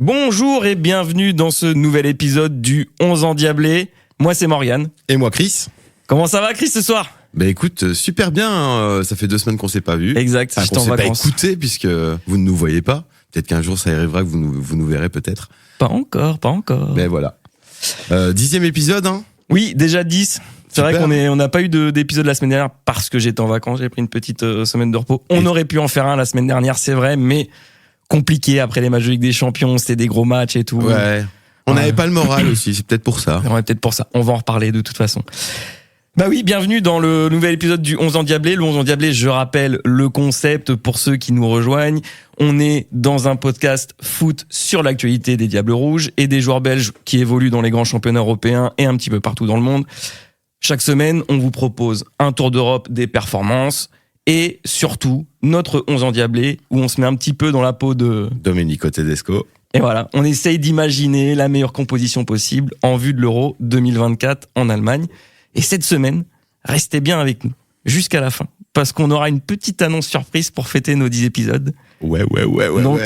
Bonjour et bienvenue dans ce nouvel épisode du 11 endiablés. Moi c'est Morgane. Et moi Chris. Comment ça va Chris ce soir ? Bah écoute, super bien, hein. Ça fait 2 semaines qu'on s'est pas vu. Exact, enfin, j'étais en qu'on s'est vacances. pas écouté puisque vous ne nous voyez pas. Peut-être qu'un jour ça arrivera que vous nous verrez peut-être. Pas encore. Mais voilà. 10e épisode, hein. Oui, déjà 10. C'est Super. vrai qu'on n'a pas eu d'épisode la semaine dernière parce que j'étais en vacances, j'ai pris une petite semaine de repos. On aurait pu en faire un la semaine dernière, c'est vrai, mais compliqué après les matchs de Ligue des Champions, c'était des gros matchs et tout. Ouais. On n'avait pas le moral aussi, c'est peut-être pour ça. Ouais, peut-être pour ça. On va en reparler de toute façon. Bah oui, bienvenue dans le nouvel épisode du 11 endiablés. Le 11 endiablés, je rappelle le concept pour ceux qui nous rejoignent. On est dans un podcast foot sur l'actualité des Diables Rouges et des joueurs belges qui évoluent dans les grands championnats européens et un petit peu partout dans le monde. Chaque semaine, on vous propose un tour d'Europe des performances et surtout notre 11 endiablés où on se met un petit peu dans la peau de Domenico Tedesco. Et voilà, on essaye d'imaginer la meilleure composition possible en vue de l'Euro 2024 en Allemagne. Et cette semaine, restez bien avec nous jusqu'à la fin, parce qu'on aura une petite annonce surprise pour fêter nos 10 épisodes. Ouais. Donc,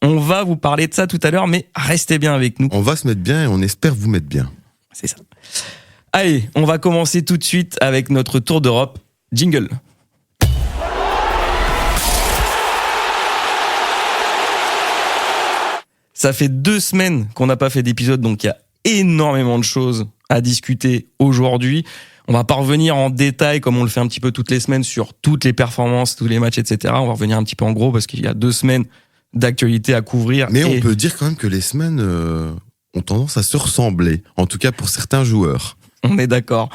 on va vous parler de ça tout à l'heure, mais restez bien avec nous. On va se mettre bien et on espère vous mettre bien. C'est ça. Allez, on va commencer tout de suite avec notre tour d'Europe. Jingle. Ça fait 2 semaines qu'on n'a pas fait d'épisode, donc il y a énormément de choses à discuter aujourd'hui. On va pas revenir en détail comme on le fait un petit peu toutes les semaines sur toutes les performances, tous les matchs, etc. On va revenir un petit peu en gros parce qu'il y a 2 semaines d'actualité à couvrir. Mais on peut dire quand même que les semaines ont tendance à se ressembler, en tout cas pour certains joueurs. On est d'accord.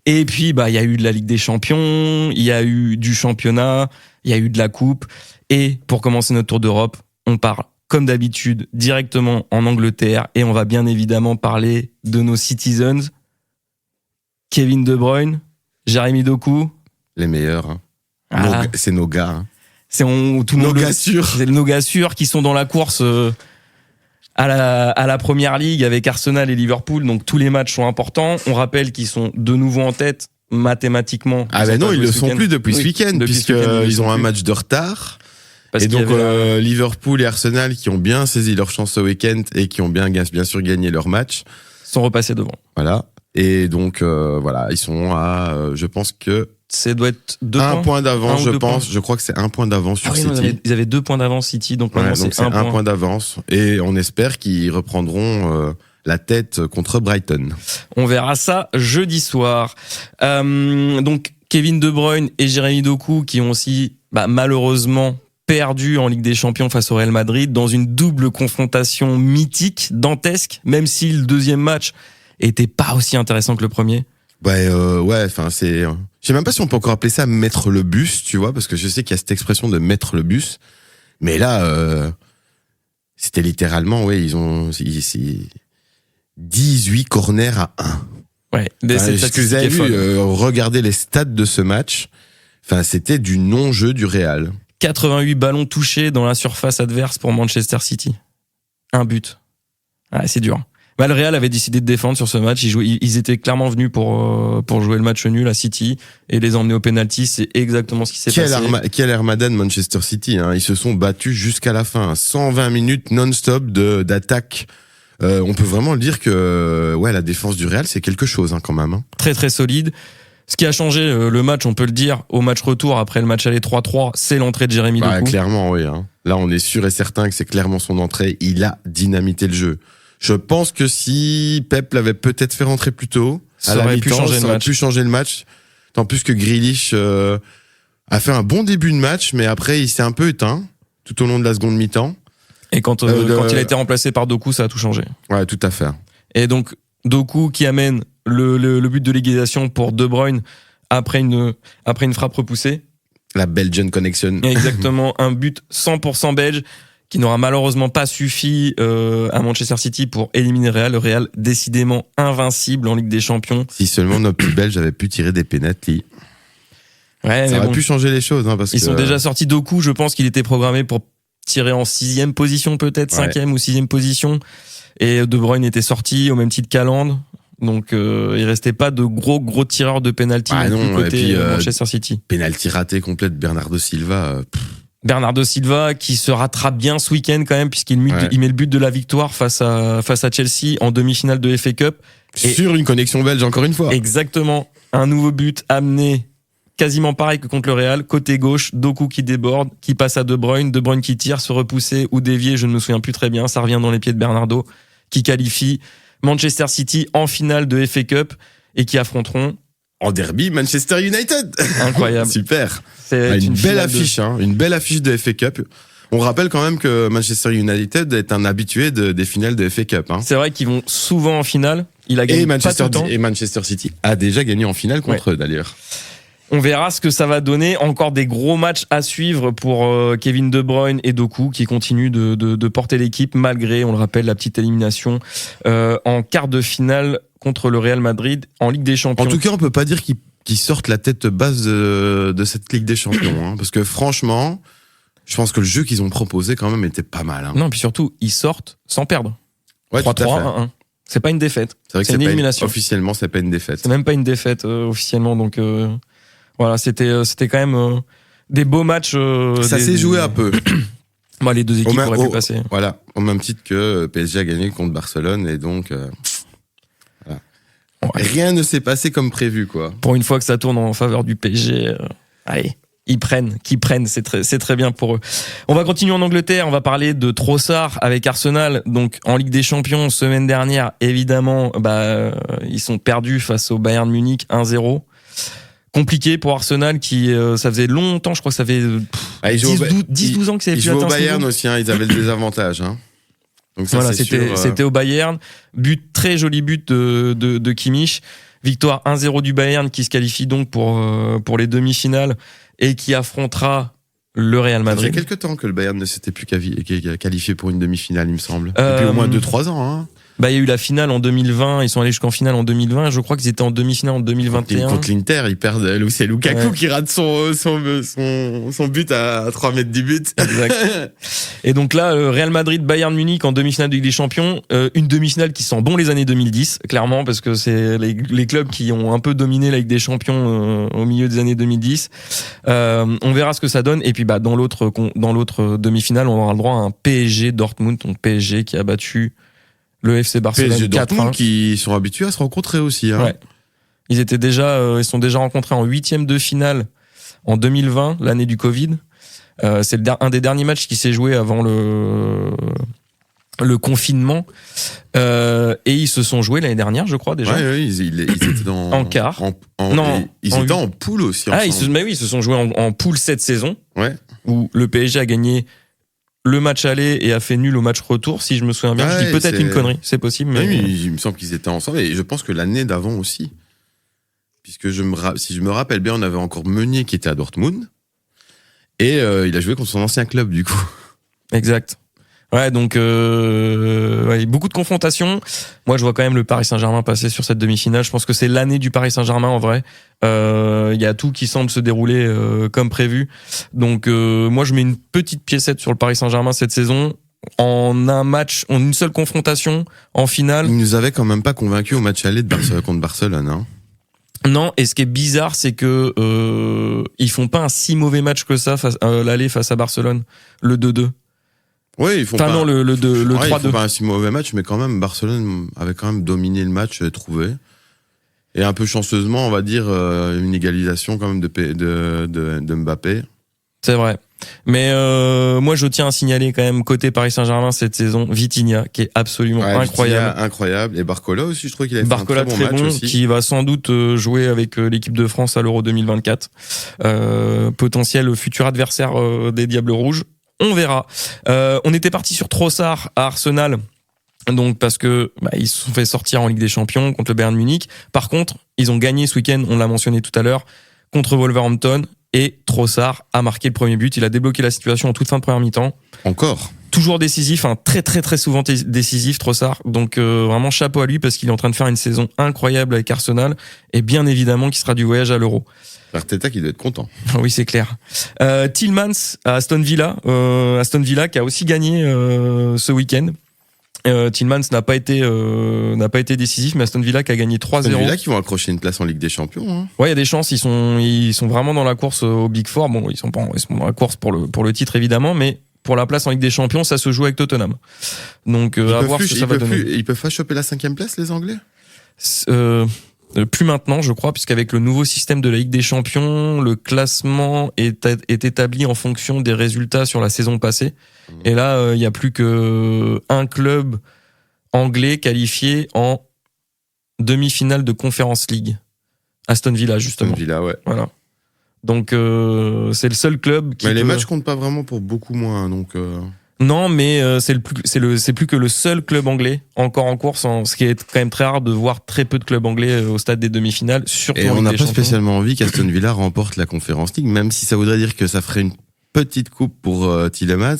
Et puis, il y a eu de la Ligue des Champions, il y a eu du championnat, il y a eu de la Coupe. Et pour commencer notre tour d'Europe, on part, comme d'habitude, directement en Angleterre. Et on va bien évidemment parler de nos Citizens. Kevin De Bruyne, Jérémy Doku. Les meilleurs, hein. Ah. C'est nos gars, hein. Tout le Nos monde gars sûrs. C'est nos gars sûrs qui sont dans la course à la Première Ligue avec Arsenal et Liverpool. Donc tous les matchs sont importants. On rappelle qu'ils sont de nouveau en tête mathématiquement. Ah ben non, ils le sont plus depuis ce week-end, puisqu'ils ont un match de retard. Parce et donc avait Liverpool et Arsenal qui ont bien saisi leur chance ce week-end et qui ont bien sûr gagné leur match. sont repassés devant. Voilà. Et donc voilà, ils sont à, je pense que Ça doit être 2 un points. point d'avance, Un ou je 2 pense. points. Je crois que c'est 1 point d'avance sur City. Ils avaient 2 points d'avance City, donc maintenant Ouais, donc c'est 1 un point d'avance. Et on espère qu'ils reprendront la tête contre Brighton. On verra ça jeudi soir. Donc Kevin De Bruyne et Jérémy Doku qui ont aussi malheureusement perdu en Ligue des Champions face au Real Madrid dans une double confrontation mythique, dantesque, même si le deuxième match était pas aussi intéressant que le premier. Ouais, enfin c'est. Je sais même pas si on peut encore appeler ça mettre le bus, tu vois, parce que je sais qu'il y a cette expression de mettre le bus, mais là, c'était littéralement, ouais, ils ont 18 corners à 1. Ouais. Est-ce que vous avez vu, regardez les stats de ce match. Enfin, c'était du non-jeu du Real. 88 ballons touchés dans la surface adverse pour Manchester City. 1 but. Ouais, c'est dur. Le Real avait décidé de défendre sur ce match. Ils étaient clairement venus pour jouer le match nul à City et les emmener au penalty. C'est exactement ce qui s'est passé. Quelle armada de Manchester City, hein. Ils se sont battus jusqu'à la fin. 120 minutes non-stop d'attaque. On peut vraiment le dire que la défense du Real, c'est quelque chose, hein, quand même. Hein. Très très solide. Ce qui a changé le match, on peut le dire, au match retour après le match aller 3-3, c'est l'entrée de Jérémy Doku. Clairement, oui. Hein. Là, on est sûr et certain que c'est clairement son entrée. Il a dynamité le jeu. Je pense que si Pep l'avait peut-être fait rentrer plus tôt, ça aurait pu changer le match. Tant plus que Grealish a fait un bon début de match, mais après il s'est un peu éteint tout au long de la seconde mi-temps. Et quand il a été remplacé par Doku, ça a tout changé. Ouais, tout à fait. Et donc Doku qui amène le but de l'égalisation pour De Bruyne après une frappe repoussée. La Belgian Connection. Exactement, un but 100% belge qui n'aura malheureusement pas suffi à Manchester City pour éliminer le Real, décidément invincible en Ligue des Champions. Si seulement nos petits Belges avaient pu tirer des pénaltys. Ouais, ça aurait pu changer les choses. Hein, ils sont déjà sortis. Doku, je pense qu'il était programmé pour tirer en 6e position peut-être, 5e ou 6e position. Et De Bruyne était sorti au même titre qu'Haaland. Donc il restait pas de gros tireurs de pénalty côté Manchester City. Pénalty raté complet de Bernardo Silva. Bernardo Silva qui se rattrape bien ce week-end quand même puisqu'il il met le but de la victoire face à Chelsea en demi-finale de FA Cup. Sur une connexion belge encore une fois. Exactement. Un nouveau but amené quasiment pareil que contre le Real. Côté gauche, Doku qui déborde, qui passe à De Bruyne qui tire, se repousser ou dévier, je ne me souviens plus très bien. Ça revient dans les pieds de Bernardo qui qualifie Manchester City en finale de FA Cup et qui affronteront en derby Manchester United. Incroyable. Super. C'est une belle affiche, une belle affiche de FA Cup. On rappelle quand même que Manchester United est un habitué des finales de FA Cup. C'est vrai qu'ils vont souvent en finale. Il a gagné et Manchester City a déjà gagné en finale contre eux d'ailleurs. On verra ce que ça va donner. Encore des gros matchs à suivre pour Kevin De Bruyne et Doku qui continuent de porter l'équipe malgré, on le rappelle, la petite élimination en quart de finale contre le Real Madrid en Ligue des Champions. En tout cas, on peut pas dire qu'ils sortent la tête basse de cette Ligue des Champions, parce que franchement, je pense que le jeu qu'ils ont proposé quand même était pas mal. Non, puis surtout, ils sortent sans perdre. 3-3, 1-1. C'est pas une défaite. C'est vrai que c'est une élimination. Officiellement, c'est pas une défaite. C'est même pas une défaite officiellement, donc voilà, c'était quand même des beaux matchs. Ça s'est joué un peu. Les deux équipes auraient pu passer. Voilà, au même titre que PSG a gagné contre Barcelone et donc voilà. Rien ne s'est passé comme prévu, quoi. Pour une fois que ça tourne en faveur du PSG, allez, qu'ils prennent, c'est très bien pour eux. On va continuer en Angleterre, on va parler de Trossard avec Arsenal, donc en Ligue des Champions semaine dernière, évidemment, ils sont perdus face au Bayern Munich 1-0. Compliqué pour Arsenal qui ça faisait longtemps, je crois que ça fait 10-12 ans que ça avait plus atteint. Ils jouent au Bayern aussi, ils avaient le désavantage. Donc ça, voilà, c'était au Bayern. Très joli but de Kimmich. Victoire 1-0 du Bayern qui se qualifie donc pour les demi-finales et qui affrontera le Real Madrid. Il y a quelques temps que le Bayern ne s'était plus qualifié pour une demi-finale, il me semble. Depuis au moins 2-3 ans. Il y a eu la finale en 2020, ils sont allés jusqu'en finale en 2020, je crois qu'ils étaient en demi-finale en 2021. Contre l'Inter, ils perdent, c'est Lukaku qui rate son but à 3 mètres du but. Exact. Et donc là, Real Madrid, Bayern Munich en demi-finale de Ligue des Champions, une demi-finale qui sent bon les années 2010, clairement, parce que c'est les clubs qui ont un peu dominé la Ligue des Champions au milieu des années 2010. On verra ce que ça donne. Et puis dans l'autre demi-finale, on aura le droit à un PSG Dortmund, donc PSG qui a battu le FC Barcelone PSG 4-1. Qui sont habitués à se rencontrer aussi. Ouais. Ils sont déjà rencontrés en 8e de finale en 2020, l'année du Covid. C'est un des derniers matchs qui s'est joué avant le confinement. Et ils se sont joués l'année dernière, je crois déjà. Ouais, ils étaient en quart. Ils étaient en poule aussi. Ils se sont joués en poule cette saison. Ouais. Où le PSG a gagné le match aller et a fait nul au match retour, si je me souviens bien. Je dis peut-être une connerie, c'est possible. Mais il me semble qu'ils étaient ensemble et je pense que l'année d'avant aussi. Puisque si je me rappelle bien, on avait encore Meunier qui était à Dortmund et il a joué contre son ancien club du coup. Exact. Ouais, donc beaucoup de confrontations. Moi, je vois quand même le Paris Saint-Germain passer sur cette demi-finale. Je pense que c'est l'année du Paris Saint-Germain en vrai. Il y a tout qui semble se dérouler comme prévu. Donc moi, je mets une petite piécette sur le Paris Saint-Germain cette saison. En un match, en une seule confrontation, en finale. Ils nous avaient quand même pas convaincus au match aller contre Barcelone, hein. Non, et ce qui est bizarre, c'est que ils font pas un si mauvais match que ça l'aller face à Barcelone, le 2-2. Oui, ils font pas. Non, le 3-2. Ils font pas un si mauvais match, mais quand même, Barcelone avait quand même dominé le match, trouvé. Et un peu chanceusement, on va dire, une égalisation quand même de Mbappé. C'est vrai. Mais moi, je tiens à signaler quand même, côté Paris Saint-Germain, cette saison, Vitinha, qui est absolument incroyable. Vitinha, incroyable. Et Barcola aussi, je trouve qu'il a fait un très bon match aussi. Qui va sans doute jouer avec l'équipe de France à l'Euro 2024. Potentiel futur adversaire des Diables Rouges. On verra. On était parti sur Trossard à Arsenal, donc parce que ils se sont fait sortir en Ligue des Champions contre le Bayern Munich. Par contre, ils ont gagné ce week-end, on l'a mentionné tout à l'heure, contre Wolverhampton, et Trossard a marqué le premier but. Il a débloqué la situation en toute fin de première mi-temps. Encore. Toujours décisif, très très très souvent décisif, Trossard. Donc vraiment chapeau à lui parce qu'il est en train de faire une saison incroyable avec Arsenal et bien évidemment qu'il sera du voyage à l'Euro. Arteta qui doit être content. Oui, c'est clair. Tielemans à Aston Villa qui a aussi gagné ce week-end. Tillmans n'a pas été décisif, mais Aston Villa qui a gagné 3-0. Aston Villa qui vont accrocher une place en Ligue des Champions. Hein. Ouais, il y a des chances. Ils sont vraiment dans la course au Big Four. Bon, ils sont dans la course pour le titre évidemment, mais pour la place en Ligue des Champions, ça se joue avec Tottenham. Donc, à voir ce que ça va donner. Ils peuvent pas choper la 5e place, les Anglais? Plus maintenant, je crois, puisqu'avec le nouveau système de la Ligue des Champions, le classement est établi en fonction des résultats sur la saison passée. Et là, il y a plus que un club anglais qualifié en demi-finale de Conference League. Aston Villa, justement. Aston Villa, ouais. Voilà. Donc, c'est le seul club qui. Mais les matchs comptent pas vraiment pour beaucoup moins, donc. Non, mais c'est plus que le seul club anglais encore en course, ce qui est quand même très rare de voir très peu de clubs anglais au stade des demi-finales. Surtout et on n'a pas spécialement envie qu'Aston Villa remporte la Conference League, même si ça voudrait dire que ça ferait une petite coupe pour Tielemans,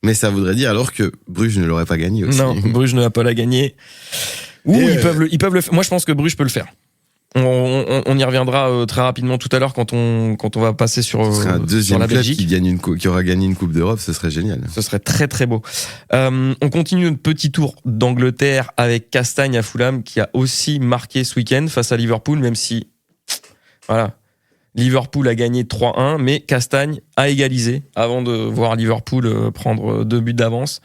mais ça voudrait dire alors que Bruges ne l'aurait pas gagné aussi. Non, Bruges ne va pas la gagner. Ou ils peuvent le faire. Moi, je pense que Bruges peut le faire. On y reviendra très rapidement tout à l'heure quand on va passer sur un deuxième la club Belgique qui aura gagné une Coupe d'Europe, ce serait génial. Ce serait très très beau. On continue notre petit tour d'Angleterre avec Castagne à Fulham qui a aussi marqué ce week-end face à Liverpool, même si voilà, Liverpool a gagné 3-1, mais Castagne a égalisé avant de voir Liverpool prendre 2 buts d'avance.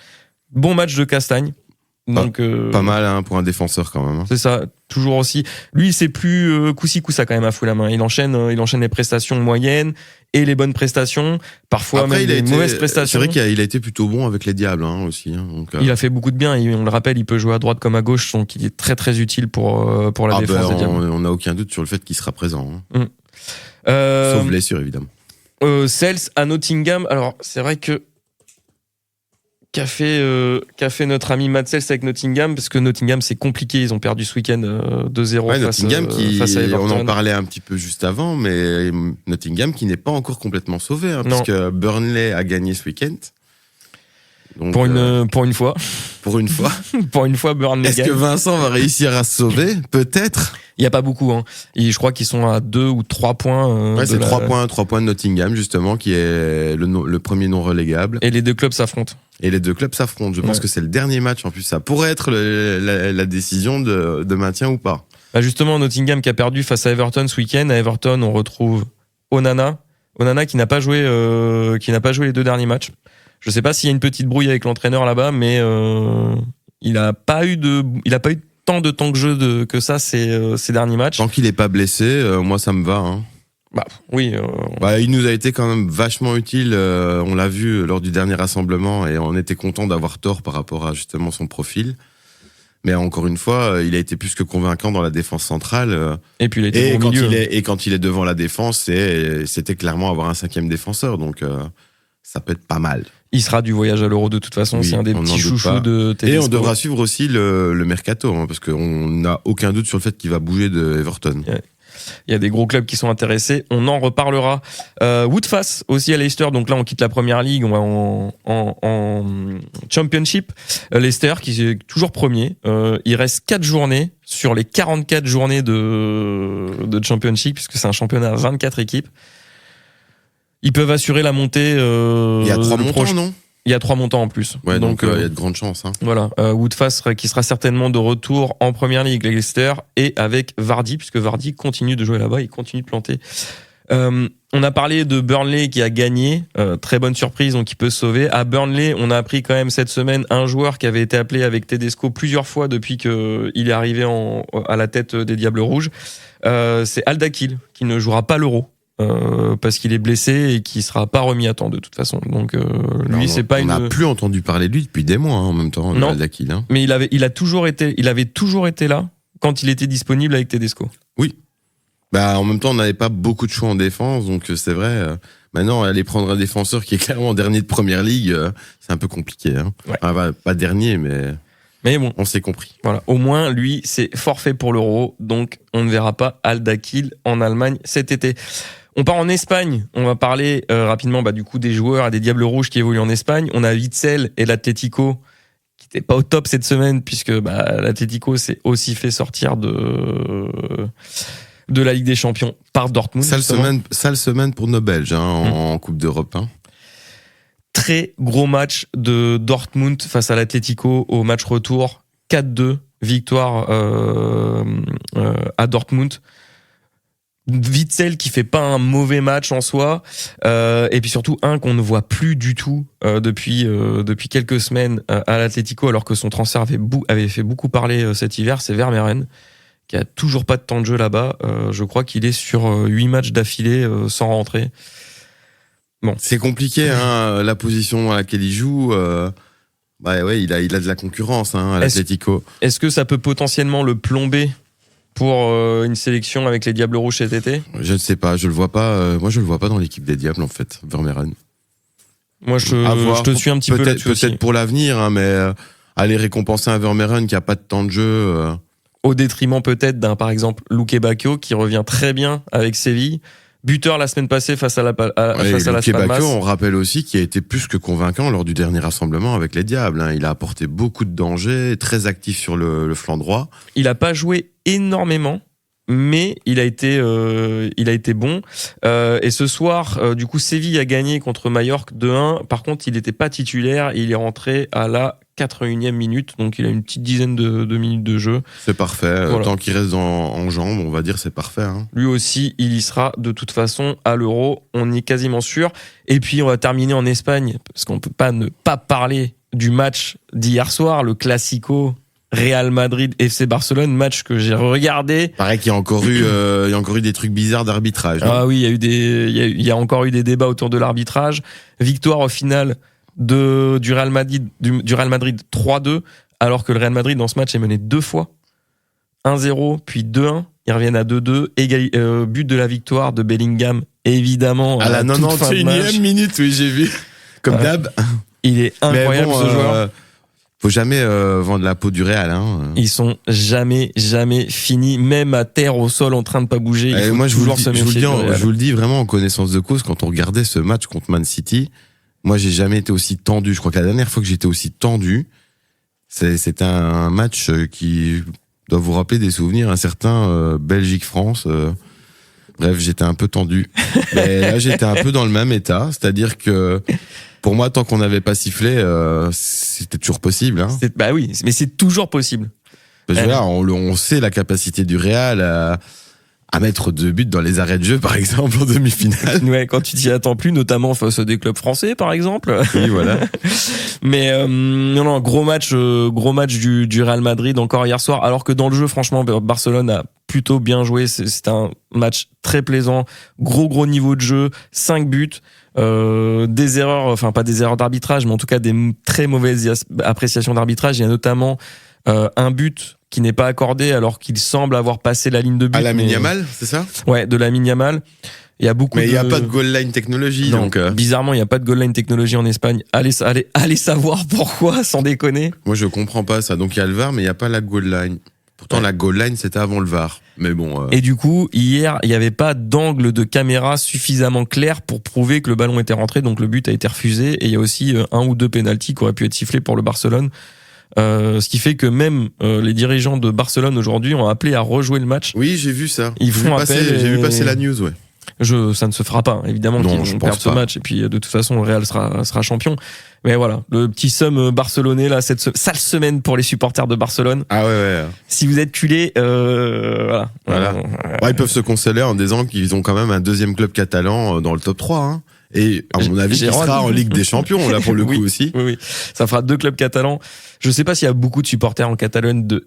Bon match de Castagne. Donc, pas mal hein, pour un défenseur quand même. Hein. C'est ça, toujours aussi. Lui, c'est plus coup-ci coup-ça quand même à Fulham. Hein. Il enchaîne les prestations moyennes et les bonnes prestations. Parfois après, même des mauvaises prestations. C'est vrai qu'il a été plutôt bon avec les Diables hein, aussi. Hein, donc, il a fait beaucoup de bien. On le rappelle, il peut jouer à droite comme à gauche, donc il est très très utile pour la défense des Diables. On n'a aucun doute sur le fait qu'il sera présent. Hein. Sauf blessure évidemment. Sels à Nottingham. Alors c'est vrai que qu'a fait notre ami Matt Sels avec Nottingham, parce que Nottingham c'est compliqué, ils ont perdu ce week-end 2-0 face à Everton. On en parlait un petit peu juste avant, mais Nottingham qui n'est pas encore complètement sauvé, hein, puisque Burnley a gagné ce week-end. Donc, pour une fois. Pour une fois. Pour une fois, Burnley Est-ce gagne. que Vincent va réussir à se sauver? Peut-être. Il n'y a pas beaucoup. Hein. Et je crois qu'ils sont à 2 ou 3 points. Ouais, c'est 3 points de Nottingham, justement, qui est le premier non relégable. Et les deux clubs s'affrontent. Je pense que c'est le dernier match. En plus, ça pourrait être la décision de maintien ou pas. Bah justement, Nottingham qui a perdu face à Everton ce week-end. À Everton, on retrouve Onana qui n'a pas joué les 2 derniers matchs. Je sais pas s'il y a une petite brouille avec l'entraîneur là-bas, mais il a pas eu tant de temps de jeu que ça ces derniers matchs. Tant qu'il est pas blessé, moi ça me va. Hein. Bah oui. Il nous a été quand même vachement utile. On l'a vu lors du dernier rassemblement et on était content d'avoir tort par rapport à justement son profil. Mais encore une fois, il a été plus que convaincant dans la défense centrale. Et puis il a été bon milieu. Quand il est devant la défense, c'était clairement avoir un 5e défenseur. Donc ça peut être pas mal. Il sera du voyage à l'Euro de toute façon. Oui, c'est un des petits chouchous de Tedesco. Et on devra suivre aussi le mercato, hein, parce qu'on n'a aucun doute sur le fait qu'il va bouger de Everton. Ouais. Il y a des gros clubs qui sont intéressés. On en reparlera. Woodface aussi à Leicester. Donc là, on quitte la Première Ligue. On va en Championship. Leicester qui est toujours premier. Il reste 4 journées sur les 44 journées de Championship, puisque c'est un championnat à 24 équipes. Ils peuvent assurer la montée. Il y a 3 montants, non? Il y a 3 montants en plus. Ouais, donc il y a de grandes chances. Hein. Voilà, Woodface qui sera certainement de retour en Première Ligue, Leicester, et avec Vardy, puisque Vardy continue de jouer là-bas, il continue de planter. On a parlé de Burnley qui a gagné, très bonne surprise, donc il peut se sauver. À Burnley, on a appris quand même cette semaine un joueur qui avait été appelé avec Tedesco plusieurs fois depuis qu'il est arrivé à la tête des Diables Rouges. C'est Al-Dakhil qui ne jouera pas l'Euro. Parce qu'il est blessé et qui sera pas remis à temps de toute façon. Donc lui, c'est pas on n'a plus entendu parler de lui depuis des mois hein, en même temps. Non, Al-Dakhil, hein. Mais il avait toujours été là quand il était disponible avec Tedesco. Oui. En même temps, on n'avait pas beaucoup de choix en défense, donc c'est vrai. Maintenant, aller prendre un défenseur qui est clairement dernier de Première Ligue, c'est un peu compliqué. Hein. Ouais. Enfin, pas dernier, mais bon, on s'est compris. Voilà. Au moins, lui, c'est forfait pour l'Euro, donc on ne verra pas Al-Dakhil en Allemagne cet été. On part en Espagne. On va parler rapidement du coup des joueurs et des Diables Rouges qui évoluent en Espagne. On a Vitzel et l'Atlético qui n'étaient pas au top cette semaine puisque l'Atlético s'est aussi fait sortir de la Ligue des Champions par Dortmund. Sale semaine pour nos Belges en Coupe d'Europe. Hein. Très gros match de Dortmund face à l'Atlético au match retour. 4-2, victoire à Dortmund. Witsel qui fait pas un mauvais match en soi, et puis surtout un qu'on ne voit plus du tout depuis quelques semaines à l'Atlético, alors que son transfert avait fait beaucoup parler cet hiver, c'est Vermeeren, qui a toujours pas de temps de jeu là-bas. Je crois qu'il est sur 8 matchs d'affilée sans rentrer. Bon. C'est compliqué, hein, la position à laquelle il joue. Ouais, il a de la concurrence, hein, à l'Atlético. Est-ce que ça peut potentiellement le plomber pour une sélection avec les Diables Rouges cet été? Je ne sais pas, je le vois pas. Moi, je le vois pas dans l'équipe des Diables, en fait, Vermeeren. Moi, je te suis un petit peu là-dessus aussi. Peut-être pour l'avenir, hein, mais aller récompenser un Vermeeren qui a pas de temps de jeu. Au détriment peut-être d'un, par exemple, Luque Bacchio, qui revient très bien avec Séville. Buteur la semaine passée face à Las Palmas. On rappelle aussi qu'il a été plus que convaincant lors du dernier rassemblement avec les Diables. Hein. Il a apporté beaucoup de dangers, très actif sur le flanc droit. Il a pas joué énormément, mais il a été bon. Et ce soir, du coup, Séville a gagné contre Majorque 2-1. Par contre, il n'était pas titulaire. Il est rentré à la 81e minute, donc il a une petite dizaine de minutes de jeu. C'est parfait. Voilà. Tant qu'il reste en jambes, on va dire c'est parfait. Hein. Lui aussi, il y sera de toute façon à l'Euro. On y est quasiment sûr. Et puis, on va terminer en Espagne, parce qu'on peut pas ne pas parler du match d'hier soir, le Classico Real Madrid FC Barcelone, match que j'ai regardé. Paraît qu'il y a encore eu des trucs bizarres d'arbitrage. Ah oui, il y a encore eu des débats autour de l'arbitrage. Victoire au final du Real Madrid 3-2, alors que le Real Madrid dans ce match est mené 2 fois. 1-0 puis 2-1. Ils reviennent à 2-2. But de la victoire de Bellingham, évidemment. À la 91e minute, oui, j'ai vu. Comme d'hab. Il est incroyable, ce joueur. Faut jamais vendre la peau du Real. Hein. Ils sont jamais finis, même à terre, au sol, en train de pas bouger. Moi, je vous le dis vraiment en connaissance de cause, quand on regardait ce match contre Man City, moi, j'ai jamais été aussi tendu. Je crois que la dernière fois que j'étais aussi tendu, c'était un match qui doit vous rappeler des souvenirs, un certain Belgique-France. Bref, j'étais un peu tendu. Mais là, j'étais un peu dans le même état. C'est-à-dire que, pour moi, tant qu'on n'avait pas sifflé, c'était toujours possible. Hein. Bah oui, mais c'est toujours possible. Parce que là, on sait la capacité du Real à mettre 2 buts dans les arrêts de jeu, par exemple, en demi-finale. Ouais, quand tu t'y attends plus, notamment face à des clubs français, par exemple. Oui, voilà. Mais non, gros match du Real Madrid encore hier soir. Alors que dans le jeu, franchement, Barcelone a plutôt bien joué. C'est un match très plaisant, gros niveau de jeu, 5 buts. Des erreurs, enfin pas des erreurs d'arbitrage, mais en tout cas des très mauvaises appréciations d'arbitrage. Il y a notamment un but qui n'est pas accordé alors qu'il semble avoir passé la ligne de but. À Lamine Yamal, c'est ça ? Ouais, de Lamine Yamal. Il y a beaucoup. Mais il n'y a pas de goal line technologie. Non, donc bizarrement, il n'y a pas de goal line technologie en Espagne. Allez savoir pourquoi, sans déconner. Moi, je comprends pas ça. Donc il y a le VAR, mais il n'y a pas la goal line. Pourtant, la goal line, c'était avant le VAR. Mais bon. Et du coup, hier, il n'y avait pas d'angle de caméra suffisamment clair pour prouver que le ballon était rentré. Donc le but a été refusé. Et il y a aussi 1 ou 2 pénaltys qui auraient pu être sifflés pour le Barcelone. Ce qui fait que même les dirigeants de Barcelone aujourd'hui ont appelé à rejouer le match. Oui, j'ai vu ça. J'ai vu passer la news, ouais. Ça ne se fera pas, évidemment, qu'ils vont perdre ce match. Et puis, de toute façon, le Real sera champion. Mais voilà, le petit somme barcelonais, là, cette sale semaine pour les supporters de Barcelone. Ah ouais. Si vous êtes culés, voilà. Ils peuvent se consoler en disant qu'ils ont quand même un deuxième club catalan dans le top 3, hein. Et à mon avis, il sera en Ligue des Champions, là, pour le coup aussi. Oui. Ça fera 2 clubs catalans. Je sais pas s'il y a beaucoup de supporters en Catalogne de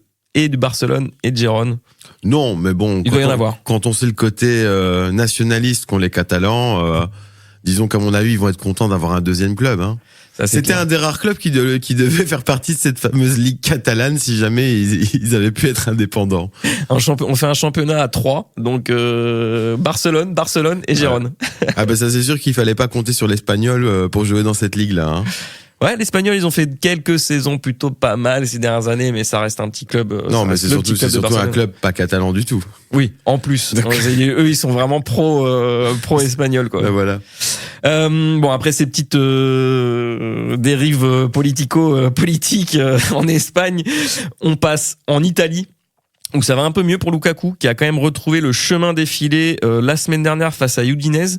Barcelone et de Gérone. Non, mais bon, il doit y en avoir. Quand on sait le côté nationaliste qu'ont les Catalans, disons qu'à mon avis, ils vont être contents d'avoir un deuxième club. Hein. C'était un des rares clubs qui devait faire partie de cette fameuse ligue catalane si jamais ils avaient pu être indépendants. On fait un championnat à 3, donc Barcelone et Gérone. Ouais. Ah bah ça c'est sûr qu'il fallait pas compter sur l'Espagnol pour jouer dans cette ligue-là. Hein. Ouais, l'Espagnol, ils ont fait quelques saisons plutôt pas mal ces dernières années, mais ça reste un petit club. Non, mais c'est surtout un club pas catalan du tout. Oui, en plus. Eux, ils sont vraiment pro-espagnol, quoi. Ben voilà. Bon, après ces petites dérives politiques en Espagne, on passe en Italie où ça va un peu mieux pour Lukaku, qui a quand même retrouvé le chemin défilé la semaine dernière face à Udinese,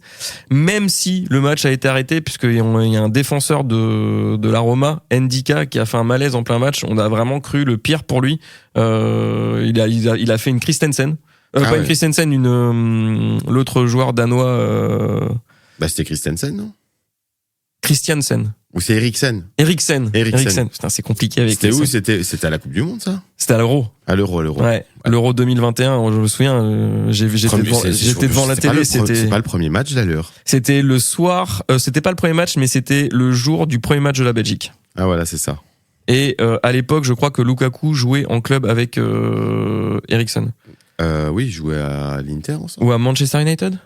même si le match a été arrêté, puisqu'il y a un défenseur de la Roma, Ndika, qui a fait un malaise en plein match. On a vraiment cru le pire pour lui. Il a fait une Christensen. Une Christensen, l'autre joueur danois. C'était Christensen, non? Christiansen. Ou c'est Eriksen? Eriksen. Putain, c'est compliqué avec. C'était où? C'était à la Coupe du Monde, ça? C'était à l'Euro. À l'Euro. Ouais. L'Euro 2021, je me souviens, j'étais devant la télé. C'est pas le premier match d'ailleurs. C'était le soir, c'était pas le premier match, mais c'était le jour du premier match de la Belgique. Ah voilà, c'est ça. Et à l'époque, je crois que Lukaku jouait en club avec Eriksen. Oui, il jouait à l'Inter ensemble. Ou à Manchester United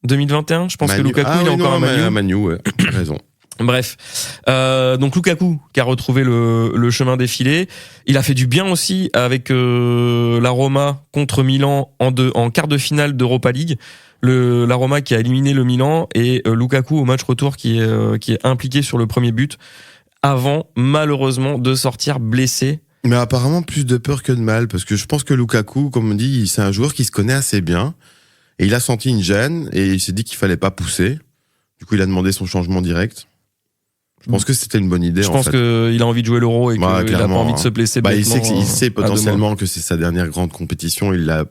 2021, je pense que Lukaku il est encore à Manu, ouais. Raison. Bref, donc Lukaku qui a retrouvé le chemin défilé, il a fait du bien aussi avec la Roma contre Milan en quart de finale d'Europa League. La Roma qui a éliminé le Milan et Lukaku au match retour qui est impliqué sur le premier but avant malheureusement de sortir blessé. Mais apparemment plus de peur que de mal, parce que je pense que Lukaku, comme on dit, c'est un joueur qui se connaît assez bien et il a senti une gêne et il s'est dit qu'il fallait pas pousser. Du coup, il a demandé son changement direct. Je pense que c'était une bonne idée. Je pense qu'il a envie de jouer l'Euro et qu'il a pas envie de se blesser. Il sait potentiellement que c'est sa dernière grande compétition. Il l'a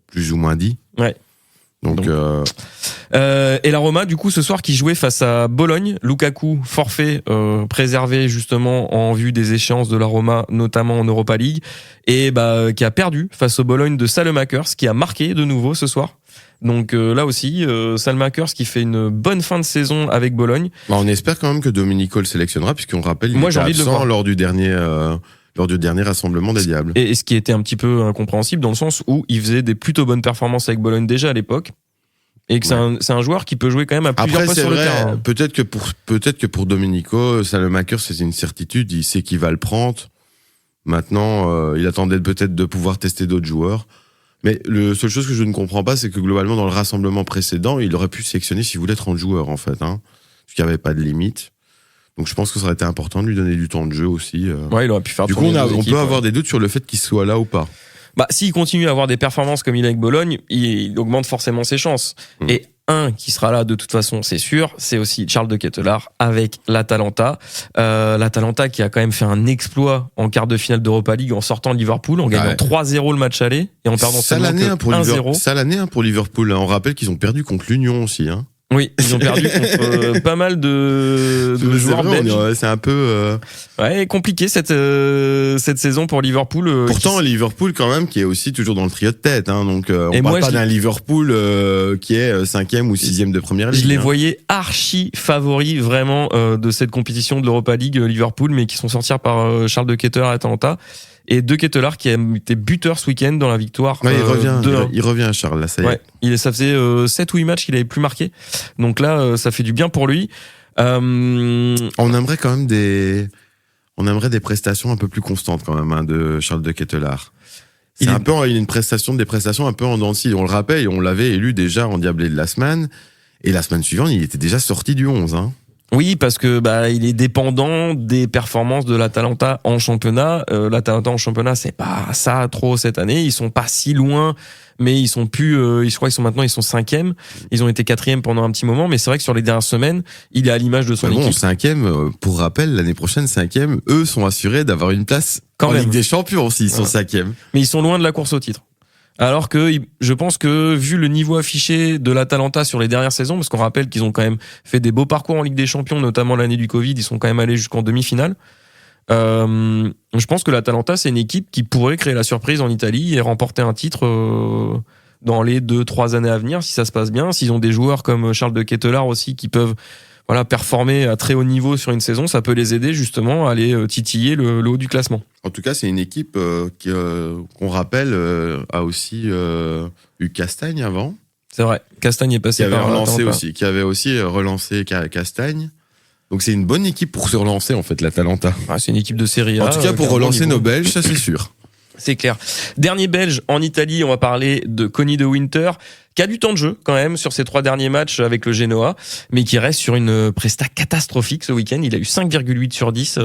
plus ou moins dit. Ouais. Donc et la Roma, du coup, ce soir, qui jouait face à Bologne, Lukaku forfait préservé justement en vue des échéances de la Roma, notamment en Europa League, et qui a perdu face au Bologne de Saelemaekers, qui a marqué de nouveau ce soir. Donc là aussi, Saelemaekers qui fait une bonne fin de saison avec Bologne. On espère quand même que Domenico le sélectionnera, puisqu'on rappelle, il était absent lors du dernier rassemblement des Diables. Et ce qui était un petit peu incompréhensible dans le sens où il faisait des plutôt bonnes performances avec Bologne déjà à l'époque. Et que c'est un joueur qui peut jouer quand même à plusieurs postes sur le terrain. Peut-être que pour Domenico, Saelemaekers, c'est une certitude, il sait qu'il va le prendre. Maintenant, il attendait peut-être de pouvoir tester d'autres joueurs. Mais la seule chose que je ne comprends pas, c'est que globalement, dans le rassemblement précédent, il aurait pu sélectionner s'il voulait 30 joueurs, en fait, parce qu'il n'y avait pas de limite. Donc je pense que ça aurait été important de lui donner du temps de jeu aussi. Ouais, il aurait pu faire. Du coup, on peut avoir des doutes sur le fait qu'il soit là ou pas. S'il continue à avoir des performances comme il a avec Bologne, il augmente forcément ses chances. Et un qui sera là de toute façon, c'est sûr, c'est aussi Charles de Ketelaere avec l'Atalanta. L'Atalanta qui a quand même fait un exploit en quart de finale d'Europa League en sortant de Liverpool, en gagnant 3-0 le match aller et en perdant seulement 1-0. Ça l'année pour Liverpool. On rappelle qu'ils ont perdu contre l'Union aussi. Oui, ils ont perdu contre pas mal de joueurs belges. C'est un peu compliqué cette saison pour Liverpool. Pourtant Liverpool quand même qui est aussi toujours dans le trio de tête. Donc on parle pas d'un Liverpool qui est 5e ou 6e de première ligue. Je les voyais archi favoris vraiment de cette compétition de l'Europa League Liverpool, mais qui sont sortis par Charles de Ketelaere à Atalanta. Et De Ketelaere qui a été buteur ce week-end dans la victoire. Il revient Charles, là, ça y est. Ça faisait 7 ou 8 matchs qu'il avait plus marqué. Donc là, ça fait du bien pour lui. On aimerait quand même des prestations un peu plus constantes quand même de Charles De Ketelaere. C'est un peu des prestations un peu en dents de scie. On le rappelle, on l'avait élu déjà en Diablé de la semaine. Et la semaine suivante, il était déjà sorti du 11. Oui, parce que il est dépendant des performances de l'Atalanta en championnat. L'Atalanta en championnat, c'est pas ça trop cette année. Ils sont pas si loin, mais ils sont plus. Je crois qu'ils sont 5e. Ils ont été 4e pendant un petit moment, mais c'est vrai que sur les dernières semaines, il est à l'image de son équipe. 5e. Pour rappel, l'année prochaine 5e, eux sont assurés d'avoir une place en Ligue des Champions s'ils sont 5e. Mais ils sont loin de la course au titre. Alors que je pense que vu le niveau affiché de l'Atalanta sur les dernières saisons, parce qu'on rappelle qu'ils ont quand même fait des beaux parcours en Ligue des Champions, notamment l'année du Covid, ils sont quand même allés jusqu'en demi-finale. Je pense que l'Atalanta, c'est une équipe qui pourrait créer la surprise en Italie et remporter un titre dans les 2-3 années à venir, si ça se passe bien. S'ils ont des joueurs comme Charles de Ketelaere aussi qui peuvent performer à très haut niveau sur une saison, ça peut les aider justement à aller titiller le haut du classement. En tout cas, c'est une équipe qu'on rappelle a aussi eu Castagne avant. C'est vrai, Castagne est passé par qui avait aussi relancé Castagne. Donc c'est une bonne équipe pour se relancer en fait, l'Atalanta. C'est une équipe de Serie A. En tout cas, pour relancer nos Belges, ça c'est sûr. C'est clair. Dernier Belge en Italie, on va parler de Conny De Winter, qui a du temps de jeu quand même sur ses 3 derniers matchs avec le Genoa, mais qui reste sur une presta catastrophique ce week-end. Il a eu 5,8 sur 10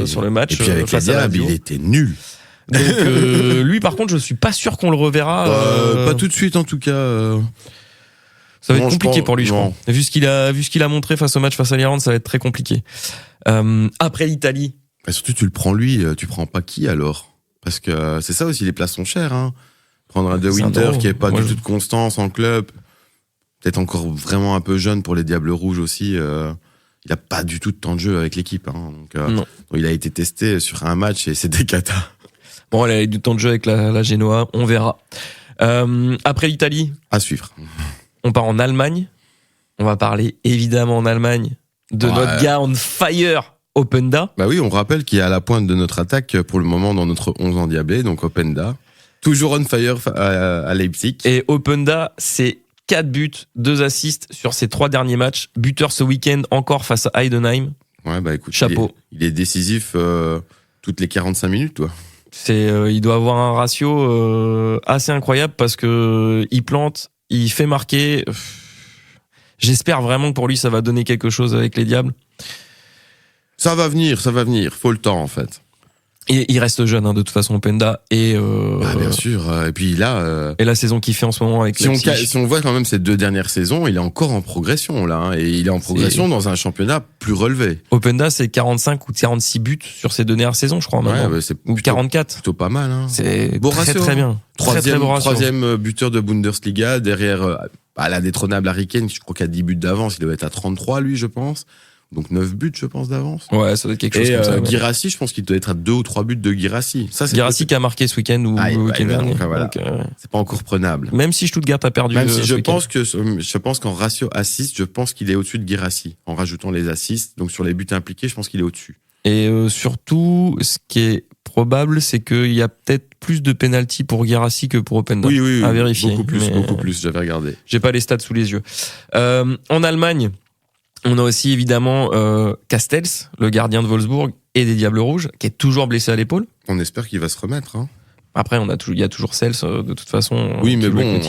sur le match. Et puis avec les Diables, il était nul. Donc lui par contre je suis pas sûr qu'on le reverra. Pas tout de suite en tout cas. Ça va être compliqué pour lui, je crois. Vu ce qu'il a montré face au match face à l'Irlande, ça va être très compliqué. Après l'Italie. Et surtout tu le prends lui, tu prends pas qui alors? Parce que c'est ça aussi, les places sont chères. Hein. Prendre un De Winter qui est pas du tout de constance en club, peut-être encore vraiment un peu jeune pour les Diables Rouges aussi. Il a pas du tout de temps de jeu avec l'équipe. Hein. Donc, il a été testé sur un match et c'était cata. Bon, il a eu du temps de jeu avec la Genoa, on verra. Après l'Italie, à suivre. On part en Allemagne. On va parler évidemment en Allemagne de notre gars on fire. Openda. Bah oui, on rappelle qu'il est à la pointe de notre attaque pour le moment dans notre 11 endiablé, donc Openda. Toujours on fire à Leipzig. Et Openda, c'est 4 buts, 2 assists sur ses 3 derniers matchs. Buteur ce week-end encore face à Heidenheim. Ouais, bah écoute, chapeau. Il est décisif toutes les 45 minutes, toi. Il doit avoir un ratio assez incroyable parce que il plante, il fait marquer. J'espère vraiment que pour lui, ça va donner quelque chose avec les Diables. Ça va venir. Faut le temps, en fait. Et il reste jeune, hein, de toute façon, Openda. Et bien sûr. Et puis là. Et la saison qu'il fait en ce moment avec si on voit quand même ces 2 dernières saisons, il est encore en progression, là. Hein, et il est en progression dans un championnat plus relevé. Openda, c'est 45 ou 46 buts sur ces 2 dernières saisons, je crois. Ouais, c'est ou 44. Plutôt pas mal. Hein. C'est très bien. Troisième buteur de Bundesliga, derrière l'indétrônable Harry Kane, je crois qu'il a 10 buts d'avance. Il doit être à 33, lui, je pense. Donc 9 buts, je pense, d'avance. Ouais, ça doit être quelque chose comme ça. Et Guirassy, je pense qu'il doit être à 2 ou 3 buts de Guirassy. Guirassy qui a marqué ce week-end ou le week-end dernier. Voilà. C'est pas encore prenable. Même si Stuttgart a perdu. Même si je pense qu'en ratio assist, je pense qu'il est au-dessus de Guirassy. En rajoutant les assists, donc sur les buts impliqués, je pense qu'il est au-dessus. Et surtout, ce qui est probable, c'est qu'il y a peut-être plus de pénalty pour Guirassy que pour Openda. Oui. À vérifier. Beaucoup plus, j'avais regardé. J'ai pas les stats sous les yeux. En Allemagne, on a aussi évidemment Castells, le gardien de Wolfsburg et des Diables Rouges, qui est toujours blessé à l'épaule. On espère qu'il va se remettre. Hein. Après, il y a toujours Sels, de toute façon. Oui, mais bon,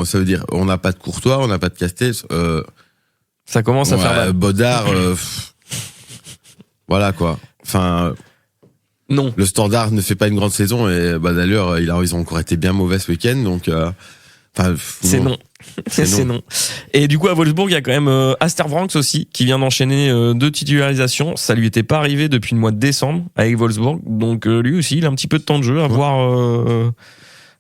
ça veut dire, on n'a pas de Courtois, on n'a pas de Castells. Ça commence à faire mal. Bodard, voilà quoi. Enfin, non. Le Standard ne fait pas une grande saison et d'ailleurs, ils ont encore été bien mauvais ce week-end, donc. C'est non. C'est non. Et du coup, à Wolfsburg, il y a quand même Aster Vranks aussi, qui vient d'enchaîner 2 titularisations. Ça lui était pas arrivé depuis le mois de décembre avec Wolfsburg. Donc, lui aussi, il a un petit peu de temps de jeu à voir,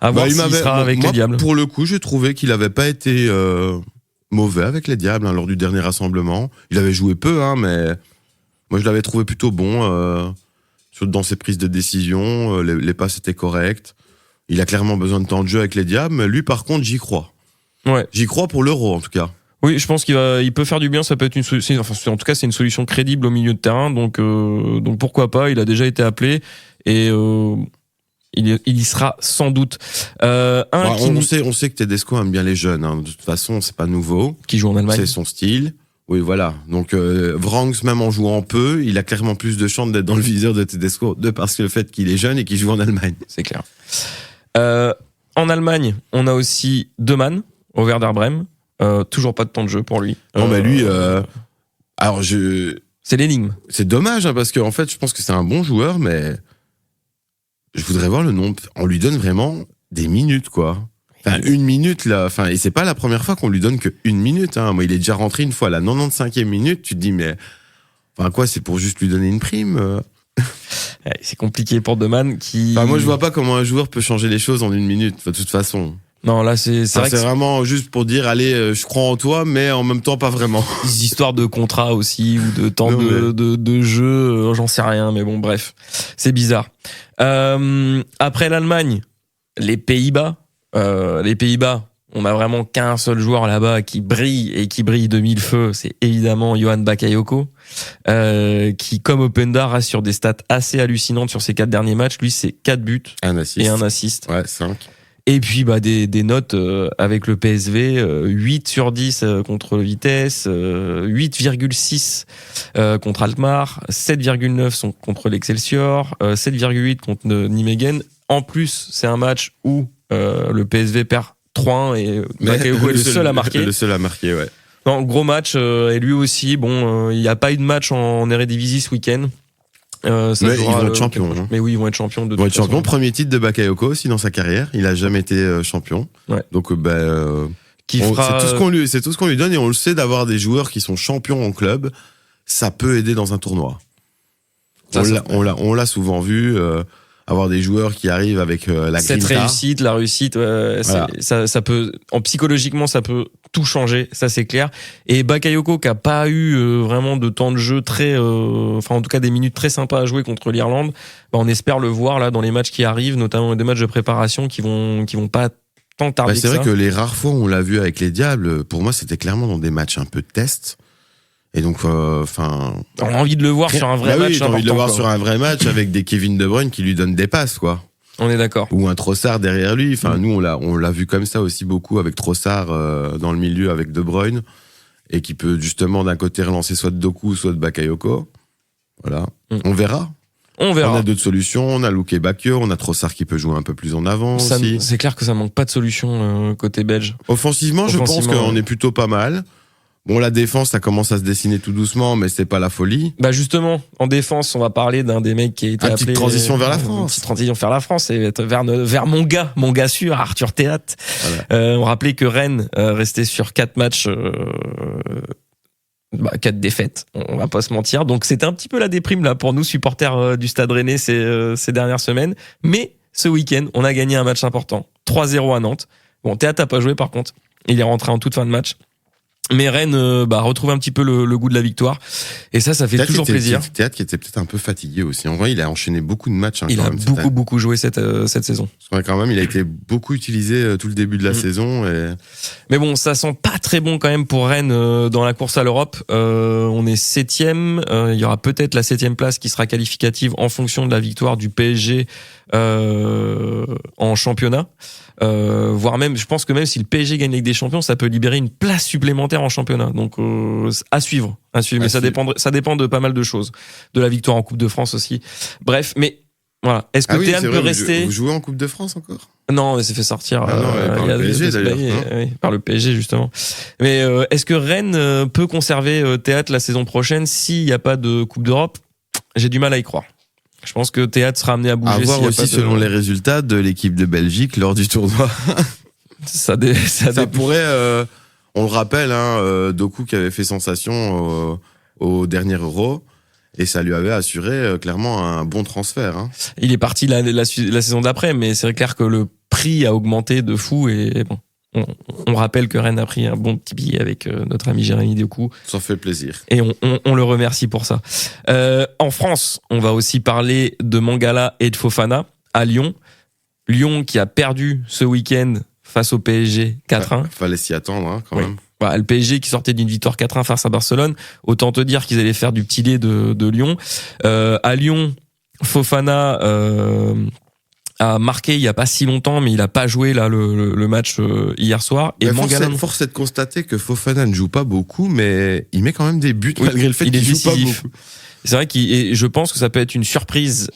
s'il sera avec les Diables. Pour le coup, j'ai trouvé qu'il avait pas été mauvais avec les Diables lors du dernier rassemblement. Il avait joué peu, mais moi, je l'avais trouvé plutôt bon dans ses prises de décision. Les passes étaient correctes. Il a clairement besoin de temps de jeu avec les Diables, mais lui, par contre, j'y crois. Ouais. J'y crois pour l'Euro, en tout cas. Oui, je pense il peut faire du bien, ça peut être une solution, en tout cas, c'est une solution crédible au milieu de terrain, donc pourquoi pas, il a déjà été appelé, et il y sera sans doute. On sait que Tedesco aime bien les jeunes, hein. De toute façon, c'est pas nouveau. Qui joue en Allemagne. C'est son style. Oui, voilà. Donc, Vranks, même en jouant peu, il a clairement plus de chances d'être dans le viseur de Tedesco, parce que le fait qu'il est jeune et qu'il joue en Allemagne. C'est clair. En Allemagne, on a aussi Demann, au Werder Bremen. Toujours pas de temps de jeu pour lui. Non, mais lui, c'est l'énigme. C'est dommage, hein, parce qu'en fait, je pense que c'est un bon joueur, mais je voudrais voir le nombre. On lui donne vraiment des minutes, quoi. Enfin, 1 minute, là. Enfin, et c'est pas la première fois qu'on lui donne que 1 minute, hein. Moi, il est déjà rentré une fois à la 95e minute. Tu te dis, mais, enfin, quoi, c'est pour juste lui donner une prime? C'est compliqué pour Demann qui. Enfin, moi, je vois pas comment un joueur peut changer les choses en 1 minute, de toute façon. Non, là, c'est vraiment juste pour dire, allez, je crois en toi, mais en même temps, pas vraiment. Des histoires de contrat aussi, ou de temps de jeu, j'en sais rien, mais bon, bref. C'est bizarre. Après l'Allemagne, les Pays-Bas. On a vraiment qu'un seul joueur là-bas qui brille et qui brille de 1000 feux, c'est évidemment Johan Bakayoko, qui, comme Openda, reste sur des stats assez hallucinantes sur ses 4 derniers matchs. Lui, c'est 4 buts et un assist. Ouais, 5. Et puis des notes avec le PSV, 8 sur 10 contre Vitesse, 8,6 contre Alkmaar, 7,9 contre l'Excelsior, 7,8 contre Nijmegen. En plus, c'est un match où le PSV perd 3-1 et Bakayoko est le seul à marquer. Le seul à marquer, ouais. Non, gros match, et lui aussi, il n'y a pas eu de match en Eredivisie ce week-end. mais ils vont être champions. Mais oui, ils vont être champions. Ils vont être champions. Premier titre de Bakayoko aussi dans sa carrière. Il a jamais été champion. Ouais. Donc c'est tout ce qu'on lui donne, et on le sait, d'avoir des joueurs qui sont champions en club, ça peut aider dans un tournoi. On l'a souvent vu. Avoir des joueurs qui arrivent avec la cette réussite, la réussite, voilà. ça peut, psychologiquement, ça peut tout changer, ça c'est clair. Et Bakayoko, qui a pas eu vraiment de temps de jeu en tout cas des minutes très sympas à jouer contre l'Irlande, on espère le voir là dans les matchs qui arrivent, notamment des matchs de préparation qui vont pas tant tarder. C'est vrai que les rares fois où on l'a vu avec les Diables, pour moi, c'était clairement dans des matchs un peu de test. Et donc, on a envie de le voir sur un vrai match. Oui, j'ai envie de le voir sur un vrai match avec des Kevin De Bruyne qui lui donnent des passes, quoi. On est d'accord. Ou un Trossard derrière lui. Nous, on l'a vu comme ça aussi beaucoup avec Trossard dans le milieu avec De Bruyne, et qui peut justement d'un côté relancer soit de Doku, soit de Bakayoko. Voilà. On verra. On a d'autres solutions. On a Luke Bakio, on a Trossard qui peut jouer un peu plus en avant aussi. C'est clair que ça manque pas de solution côté belge. Offensivement, je pense qu'on est plutôt pas mal. Bon, la défense, ça commence à se dessiner tout doucement, mais c'est pas la folie. Justement, en défense, on va parler d'un des mecs qui a été appelé... Petite transition vers la France. Petite transition vers la France, et vers mon gars sûr, Arthur Théat. Voilà. On rappelait que Rennes restait sur 4 matchs, 4 défaites, on va pas se mentir. Donc c'était un petit peu la déprime là pour nous, supporters du Stade Rennais ces dernières semaines. Mais ce week-end, on a gagné un match important. 3-0 à Nantes. Bon, Théat a pas joué par contre. Il est rentré en toute fin de match. Mais Rennes retrouve un petit peu le goût de la victoire, et ça fait Théat toujours plaisir. Théat qui était peut-être un peu fatigué aussi. En vrai, il a enchaîné beaucoup de matchs. Il a beaucoup joué cette saison. Ouais, quand même, il a été beaucoup utilisé tout le début de la saison. Mais bon, ça sent pas très bon quand même pour Rennes dans la course à l'Europe. On est 7e. Il y aura peut-être la 7e place qui sera qualificative en fonction de la victoire du PSG en championnat. Voire même, je pense que même si le PSG gagne la Ligue des Champions, ça peut libérer une place supplémentaire en championnat. Donc à suivre. Mais ça dépend de pas mal de choses, de la victoire en Coupe de France aussi. Bref, mais voilà. Est-ce que Théat peut rester? Vous jouez en Coupe de France encore? Non, il s'est fait sortir par le PSG d'ailleurs. Par le PSG justement. Mais est-ce que Rennes peut conserver Théat la saison prochaine s'il n'y a pas de Coupe d'Europe? J'ai du mal à y croire. Je pense que Théat sera amené à bouger. À voir aussi selon les résultats de l'équipe de Belgique lors du tournoi. ça pourrait. On le rappelle, Doku qui avait fait sensation au dernier Euro, et ça lui avait assuré clairement un bon transfert. Il est parti la saison d'après, mais c'est clair que le prix a augmenté de fou, et bon. On rappelle que Rennes a pris un bon petit billet avec notre ami Jérémy Doku. Ça fait plaisir. Et on le remercie pour ça. En France, on va aussi parler de Mangala et de Fofana à Lyon. Lyon qui a perdu ce week-end face au PSG 4-1. Fallait s'y attendre quand même. Le PSG qui sortait d'une victoire 4-1 face à Barcelone. Autant te dire qu'ils allaient faire du petit lait de Lyon. À Lyon, Fofana... a marqué il y a pas si longtemps, mais il a pas joué là le match hier soir. Et Mangala, force est de constater que Fofana ne joue pas beaucoup, mais il met quand même des buts malgré le fait qu'il joue pas beaucoup. C'est vrai et je pense que ça peut être une surprise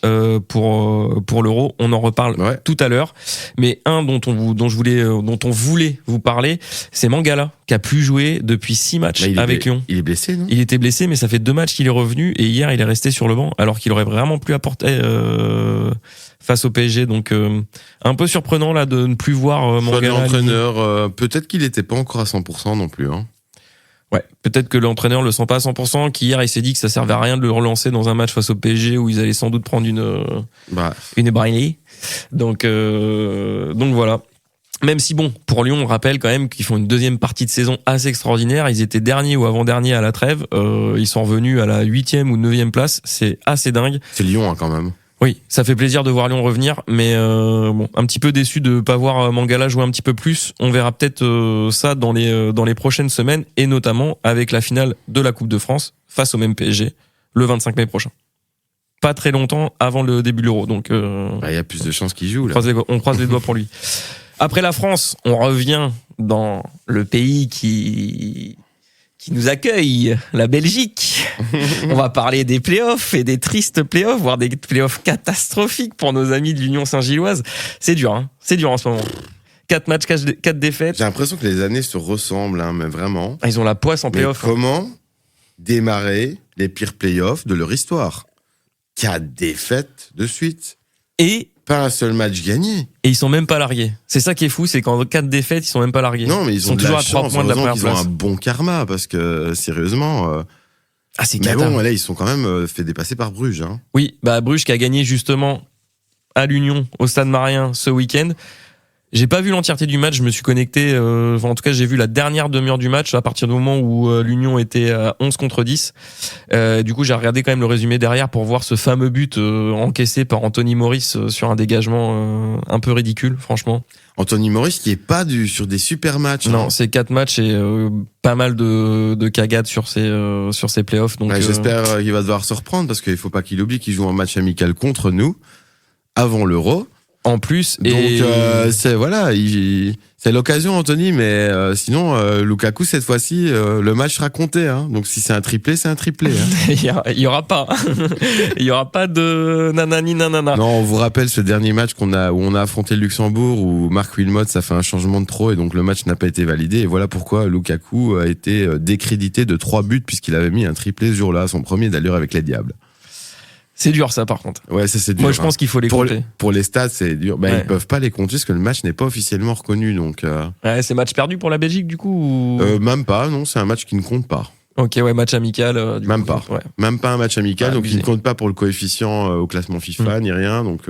pour l'Euro. On en reparle tout à l'heure. Mais un dont on voulait vous parler, c'est Mangala qui a plus joué depuis 6 matchs avec Lyon. Il est blessé, non? Il était blessé, mais ça fait 2 matchs qu'il est revenu, et hier il est resté sur le banc alors qu'il aurait vraiment pu apporter face au PSG. Donc un peu surprenant là de ne plus voir Mangala. L'entraîneur, peut-être qu'il n'était pas encore à 100% non plus. Ouais, peut-être que l'entraîneur le sent pas à 100%, qu'hier il s'est dit que ça servait à rien de le relancer dans un match face au PSG où ils allaient sans doute prendre une braille. Donc voilà. Même si bon, pour Lyon, on rappelle quand même qu'ils font une deuxième partie de saison assez extraordinaire. Ils étaient derniers ou avant-derniers à la trêve. Ils sont revenus à la 8e ou 9e place. C'est assez dingue. C'est Lyon quand même. Oui, ça fait plaisir de voir Lyon revenir, mais un petit peu déçu de pas voir Mangala jouer un petit peu plus. On verra peut-être ça dans les prochaines semaines, et notamment avec la finale de la Coupe de France face au même PSG le 25 mai prochain. Pas très longtemps avant le début de l'Euro, donc il y a plus de chances qu'il joue là. On croise les doigts pour lui. Après la France, on revient dans le pays qui nous accueille, la Belgique. On va parler des playoffs, et des tristes playoffs, voire des playoffs catastrophiques pour nos amis de l'Union Saint-Gilloise. C'est dur, c'est dur en ce moment. 4 matchs, 4 défaites. J'ai l'impression que les années se ressemblent, mais vraiment. Ils ont la poisse en playoffs. Comment démarrer les pires playoffs de leur histoire? 4 défaites de suite. Et pas un seul match gagné. Et ils sont même pas largués. C'est ça qui est fou, c'est qu'en 4 défaites, ils sont même pas largués. Non, mais ils sont toujours à 3 points de la première place. Ils ont un bon karma parce que sérieusement. C'est mais bon, là, ils sont quand même fait dépasser par Bruges. Hein. Oui, Bruges qui a gagné justement à l'Union au Stade Marien ce week-end. J'ai pas vu l'entièreté du match, je me suis connecté, en tout cas j'ai vu la dernière demi-heure du match à partir du moment où l'Union était à 11 contre 10. Du coup j'ai regardé quand même le résumé derrière pour voir ce fameux but encaissé par Anthony Morris sur un dégagement un peu ridicule, franchement. Anthony Morris qui est pas sur des super matchs. Non, c'est 4 matchs et pas mal de cagades sur ses playoffs. Donc j'espère qu'il va devoir se reprendre parce qu'il faut pas qu'il oublie qu'il joue un match amical contre nous avant l'Euro. En plus, donc c'est l'occasion Anthony, mais sinon Lukaku cette fois-ci le match sera compté, hein. Donc si c'est un triplé, c'est un triplé. Hein. il y aura pas de nanani nanana. Non, on vous rappelle ce dernier match où on a affronté le Luxembourg où Marc Wilmot ça fait un changement de trop et donc le match n'a pas été validé et voilà pourquoi Lukaku a été décrédité de 3 buts puisqu'il avait mis un triplé ce jour-là, son premier d'ailleurs avec les Diables. C'est dur ça par contre. Ouais, ça c'est dur. Moi je pense qu'il faut les compter. Pour les stats, c'est dur. Ils peuvent pas les compter parce que le match n'est pas officiellement reconnu donc Ouais, c'est match perdu pour la Belgique du coup ou... même pas, non, c'est un match qui ne compte pas. OK, ouais, match amical même pas. Ouais. Même pas un match amical donc il ne compte pas pour le coefficient au classement FIFA ni rien donc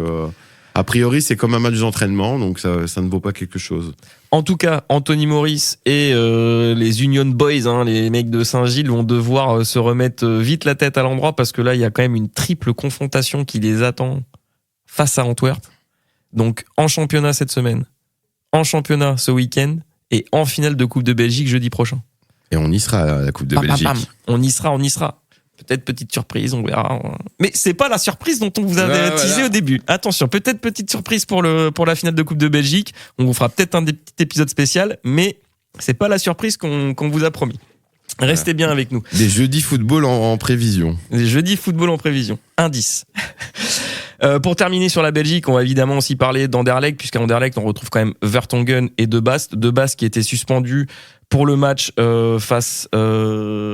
a priori, c'est comme un match d'entraînement, donc ça ne vaut pas quelque chose. En tout cas, Anthony Morris et les Union Boys, hein, les mecs de Saint-Gilles, vont devoir se remettre vite la tête à l'endroit parce que là, il y a quand même une triple confrontation qui les attend face à Antwerp. Donc, en championnat cette semaine, en championnat ce week-end et en finale de Coupe de Belgique jeudi prochain. Et on y sera à la Coupe de Belgique. On y sera. Peut-être petite surprise, on verra. Mais c'est pas la surprise dont on vous avait teasé au début. Attention, peut-être petite surprise pour la finale de Coupe de Belgique. On vous fera peut-être un des petits épisodes spécial, mais c'est pas la surprise qu'on vous a promis. Restez bien avec nous. Des jeudis football en prévision. Des jeudis football en prévision. Indice. Pour terminer sur la Belgique, on va évidemment aussi parler d'Anderlecht, puisqu'à Anderlecht, on retrouve quand même Vertonghen et De Bast. De Bast qui était suspendu pour le match face,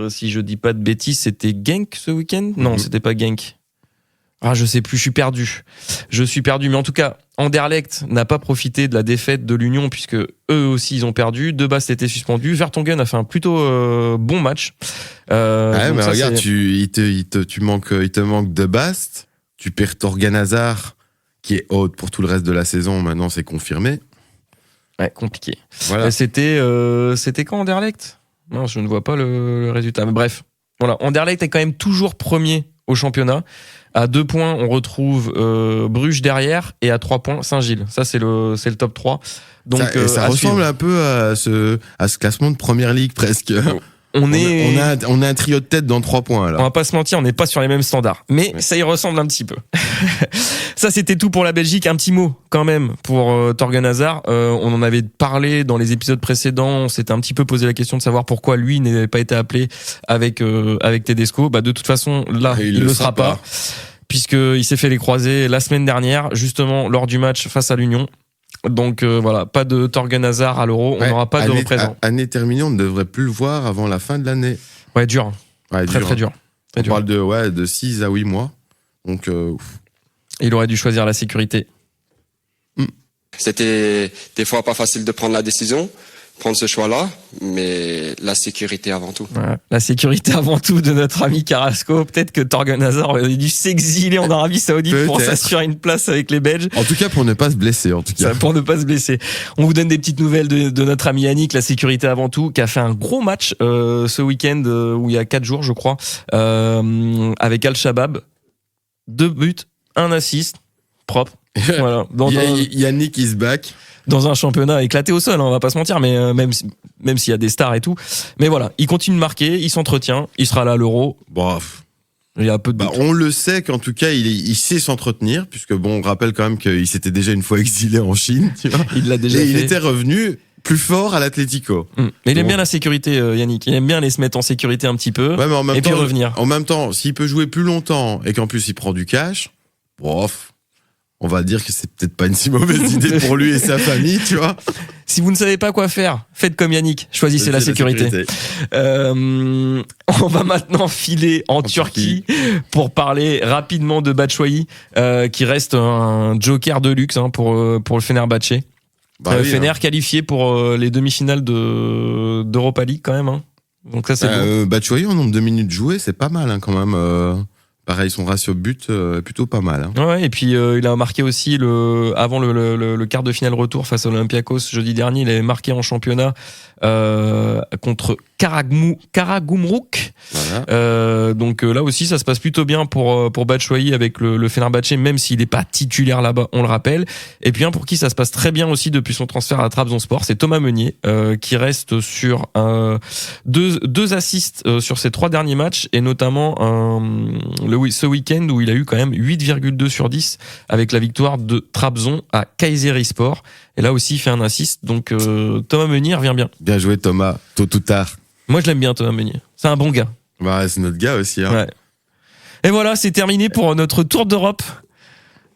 si je dis pas de bêtises, c'était Genk ce week-end ? Non, c'était pas Genk. Je sais plus, je suis perdu. Mais en tout cas, Anderlecht n'a pas profité de la défaite de l'Union puisque eux aussi ils ont perdu. De Bast était suspendu. Vertonghen a fait un plutôt bon match. Mais regarde, il te manque De Bast, tu perds Torgan Hazard qui est out pour tout le reste de la saison. Maintenant, c'est confirmé. Ouais, compliqué. Voilà. C'était quand Anderlecht ? Non, je ne vois pas le résultat. Mais bref, voilà. Anderlecht est quand même toujours premier au championnat. À 2 points, on retrouve Bruges derrière et à 3 points, Saint-Gilles. Ça, c'est le top 3. Donc, ça ressemble un peu à ce classement de première ligue presque. On a un trio de tête dans 3 points là. On va pas se mentir, on n'est pas sur les mêmes standards, mais ça y ressemble un petit peu. Ça c'était tout pour la Belgique. Un petit mot quand même pour Torgan Hazard. On en avait parlé dans les épisodes précédents. On s'était un petit peu posé la question de savoir pourquoi lui n'avait pas été appelé avec Tedesco. De toute façon là, il le sera pas. Puisqu'il s'est fait les croisés la semaine dernière, justement lors du match face à l'Union. Donc voilà, pas de Torgan Hazard à l'Euro, on n'aura pas de représentant. Année terminée, on ne devrait plus le voir avant la fin de l'année. Ouais, dur. Très dur. On parle de 6 à 8 mois. Donc il aurait dû choisir la sécurité. C'était des fois pas facile de prendre la décision, prendre ce choix-là, mais la sécurité avant tout. Ouais, la sécurité avant tout de notre ami Carrasco. Peut-être que Torgan Hazard aurait dû s'exiler en Arabie Saoudite pour s'assurer une place avec les Belges. En tout cas, pour ne pas se blesser. Pour ne pas se blesser. On vous donne des petites nouvelles de notre ami Yannick, la sécurité avant tout, qui a fait un gros match ce week-end où il y a 4 jours, je crois, avec Al-Shabaab. 2 buts, 1 assist, propre. Voilà. Yannick is back. Dans un championnat éclaté au sol, on va pas se mentir, mais même s'il y a des stars et tout. Mais voilà, il continue de marquer, il s'entretient, il sera là à l'Euro. Il y a peu de doute. On le sait qu'en tout cas, il sait s'entretenir, puisque on rappelle quand même qu'il s'était déjà une fois exilé en Chine, tu vois. Il l'a déjà fait. Il était revenu plus fort à l'Atlético. Mais il aime bien la sécurité, Yannick. Il aime bien aller se mettre en sécurité un petit peu. Ouais, mais en même temps, puis revenir. En même temps, s'il peut jouer plus longtemps et qu'en plus il prend du cash, on va dire que c'est peut-être pas une si mauvaise idée pour lui et sa famille, tu vois. Si vous ne savez pas quoi faire, faites comme Yannick, choisissez la sécurité. On va maintenant filer en Turquie pour parler rapidement de Batshuayi, qui reste un joker de luxe pour le Fenerbahçe. Fener qualifié pour les demi-finales d'Europa League quand même. Donc ça c'est Batshuayi en nombre de minutes jouées, c'est pas mal quand même. Pareil, son ratio but est plutôt pas mal. Ouais, et puis il a marqué aussi avant le quart de finale retour face à l'Olympiakos jeudi dernier. Il avait marqué en championnat contre Karagümrük. Voilà. Donc là aussi, ça se passe plutôt bien pour Batshuayi avec le Fenerbahçe, même s'il n'est pas titulaire là-bas, on le rappelle. Et puis un pour qui ça se passe très bien aussi depuis son transfert à Trabzonspor, c'est Thomas Meunier qui reste sur deux assists sur ses 3 derniers matchs, et notamment ce week-end où il a eu quand même 8,2 sur 10 avec la victoire de Trabzon à Kayserispor. Et là aussi, il fait un assist. Donc Thomas Meunier revient bien. Bien joué Thomas, tôt ou tard. Moi, je l'aime bien, Thomas Meunier. C'est un bon gars. Bah, c'est notre gars aussi. Ouais. Et voilà, c'est terminé pour notre tour d'Europe.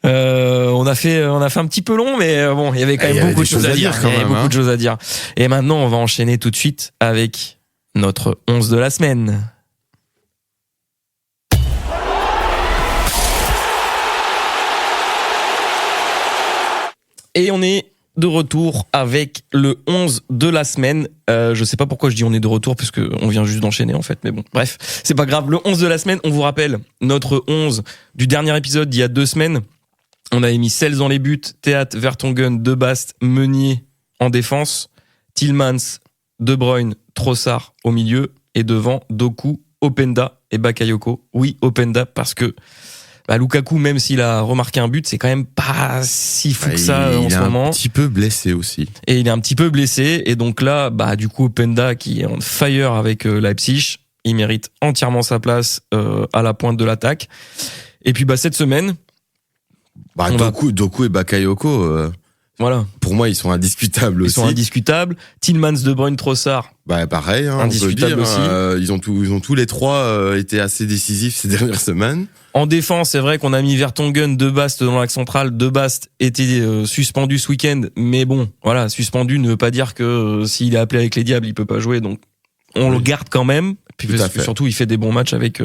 On a fait un petit peu long, mais bon, il y avait quand même beaucoup de choses à dire. Beaucoup de choses à dire. Et maintenant, on va enchaîner tout de suite avec notre 11 de la semaine. Et on est de retour avec le 11 de la semaine. Je sais pas pourquoi je dis on est de retour, parce que on vient juste d'enchaîner en fait, mais bon, bref, c'est pas grave. Le 11 de la semaine, on vous rappelle notre 11 du dernier épisode d'il y a 2 semaines. On avait mis Sels dans les buts, Theat, Vertonghen, De Bast, Meunier en défense, Tielemans, De Bruyne, Trossard au milieu, et devant Doku, Openda et Bakayoko. Oui, Openda, parce que Lukaku, même s'il a remarqué un but, c'est quand même pas si fou que ça en ce moment. Il est un petit peu blessé aussi. Et il est un petit peu blessé. Et donc là, du coup, Openda, qui est on fire avec Leipzig, il mérite entièrement sa place à la pointe de l'attaque. Et puis cette semaine... Doku et Bakayoko... Voilà. Pour moi, ils sont indiscutables aussi. Ils sont indiscutables. Tielemans, De Bruyne, Trossard. Pareil, indiscutable aussi. Ils ont tous les 3 été assez décisifs ces dernières semaines. En défense, c'est vrai qu'on a mis Vertonghen, De Bast dans l'axe central. De Bast était suspendu ce week-end, mais bon, voilà, suspendu ne veut pas dire que s'il est appelé avec les diables, il peut pas jouer. Donc on le garde quand même. Puis surtout, il fait des bons matchs avec